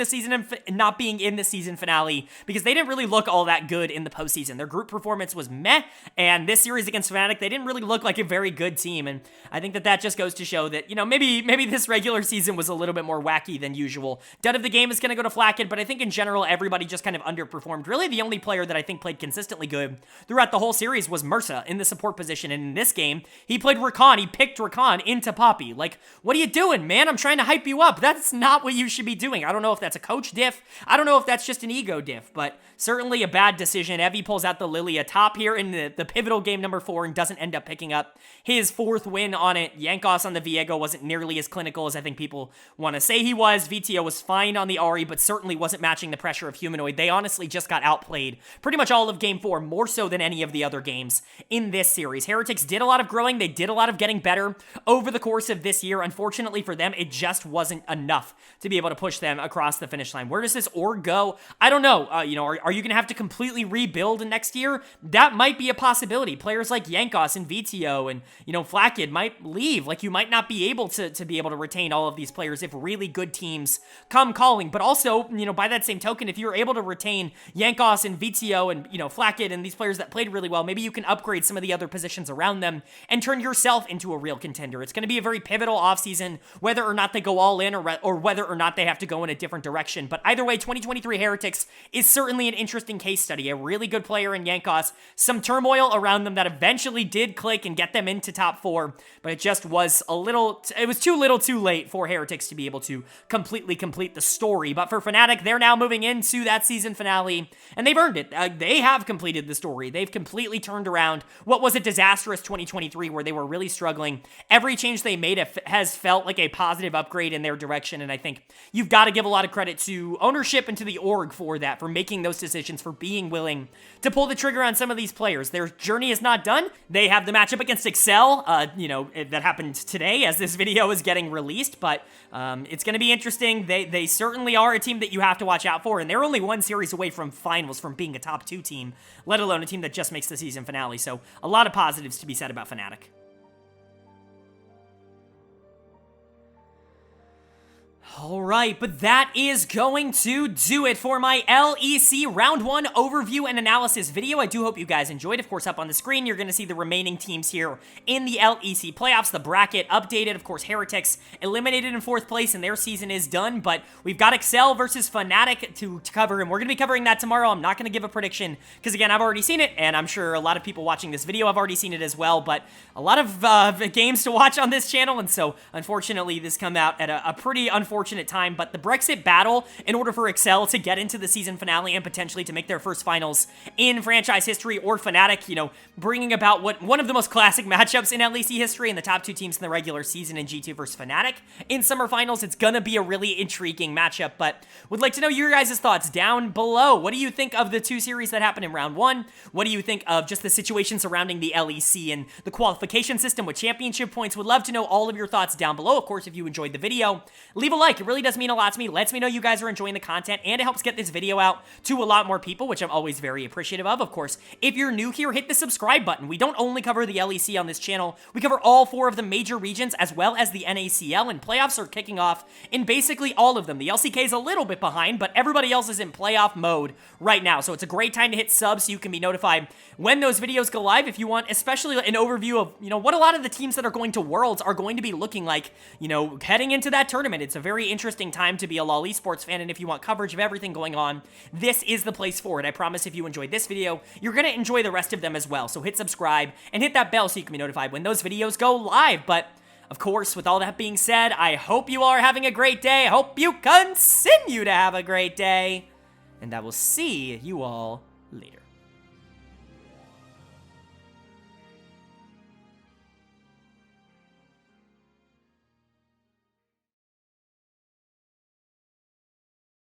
the season finale because they didn't really look all that good in the postseason. Their group performance was meh, and this series against Fnatic, they didn't really look like a very good team, and I think that just goes to show that, maybe this regular season was a little bit more wacky than usual. Dud of the game is going to go to Flacket, but I think in general, everybody just kind of underperformed. Really, the only player that I think played consistently good throughout the whole series was Mursa in the support position, and in this game, he played Rakan. He picked Rakan into Poppy. What are you doing, man? I'm trying to hype you up. That's not what you should be doing. I don't know if that's a coach diff. I don't know if that's just an ego diff, but certainly a bad decision. Evie pulls out the Lilia top here in the pivotal game number 4 and doesn't end up picking up his 4th win on it. Yankos on the Viego wasn't nearly as clinical as I think people want to say he was. VTO was fine on the Ahri, but certainly wasn't matching the pressure of Humanoid. They honestly just got outplayed pretty much all of game 4 more so than any of the other games in this series. Heretics did a lot of growing. They did a lot of getting better over the course of this year. Unfortunately for them, it just wasn't enough to be able to push them across the finish line. Where does this org go? I don't know. Are you going to have to completely rebuild next year? That might be a possibility. Players like Yankos and VTO and, Flackid might leave. Like, you might not be able to be able to retain all of these players if really good teams come calling. But also, by that same token, if you're able to retain Yankos and VTO and, Flackid and these players that played really well, maybe you can upgrade some of the other positions around them and turn yourself into a real contender. It's going to be a very pivotal offseason, whether or not they go all in or whether or not they have to go in a different direction. But either way, 2023 Heretics is certainly an interesting case study. A really good player in Yankos, some turmoil around them that eventually did click and get them into top 4, but it just was too little too late for Heretics to be able to completely complete the story. But for Fnatic, they're now moving into that season finale, and they've earned it. They have completed the story. They've completely turned around what was a disastrous 2023 where they were really struggling. Every change they made has felt like a positive upgrade in their direction, and I think you've got to give a lot of credit to ownership and to the org for that, for making those decisions, for being willing to pull the trigger on some of these players. Their journey is not done. They have the matchup against Excel, that happened today as this video is getting released, but it's going to be interesting. They certainly are a team that you have to watch out for, and they're only one series away from finals, from being a top 2 team, let alone a team that just makes the season finale. So a lot of positives to be said about Fnatic. All right, but that is going to do it for my LEC Round 1 overview and analysis video. I do hope you guys enjoyed. Of course, up on the screen, you're going to see the remaining teams here in the LEC playoffs. The bracket updated. Of course, Heretics eliminated in 4th place, and their season is done. But we've got Excel versus Fnatic to cover, and we're going to be covering that tomorrow. I'm not going to give a prediction because, again, I've already seen it, and I'm sure a lot of people watching this video have already seen it as well. But a lot of games to watch on this channel, and so, unfortunately, this come out at a pretty unfortunate time. But the Brexit battle, in order for Excel to get into the season finale and potentially to make their first finals in franchise history, or Fnatic, bringing about one of the most classic matchups in LEC history, and the top 2 teams in the regular season in G2 versus Fnatic in summer finals, it's gonna be a really intriguing matchup. But would like to know your guys' thoughts down below. What do you think of the 2 series that happened in round 1? What do you think of just the situation surrounding the LEC and the qualification system with championship points? Would love to know all of your thoughts down below. Of course, if you enjoyed the video, leave a like. It really does mean a lot to me. Lets me know you guys are enjoying the content, and it helps get this video out to a lot more people, which I'm always very appreciative of. Of course, if you're new here, hit the subscribe button. We don't only cover the LEC on this channel, we cover all 4 of the major regions as well as the NACL, and playoffs are kicking off in basically all of them. The LCK is a little bit behind, but everybody else is in playoff mode right now, so it's a great time to hit subs so you can be notified when those videos go live. If you want especially an overview of, what a lot of the teams that are going to Worlds are going to be looking like, heading into that tournament. It's a very interesting time to be a LoL Esports fan, and if you want coverage of everything going on, this is the place for it. I promise if you enjoyed this video, you're going to enjoy the rest of them as well. So hit subscribe and hit that bell so you can be notified when those videos go live. But of course, with all that being said, I hope you all are having a great day. I hope you continue to have a great day, and I will see you all later.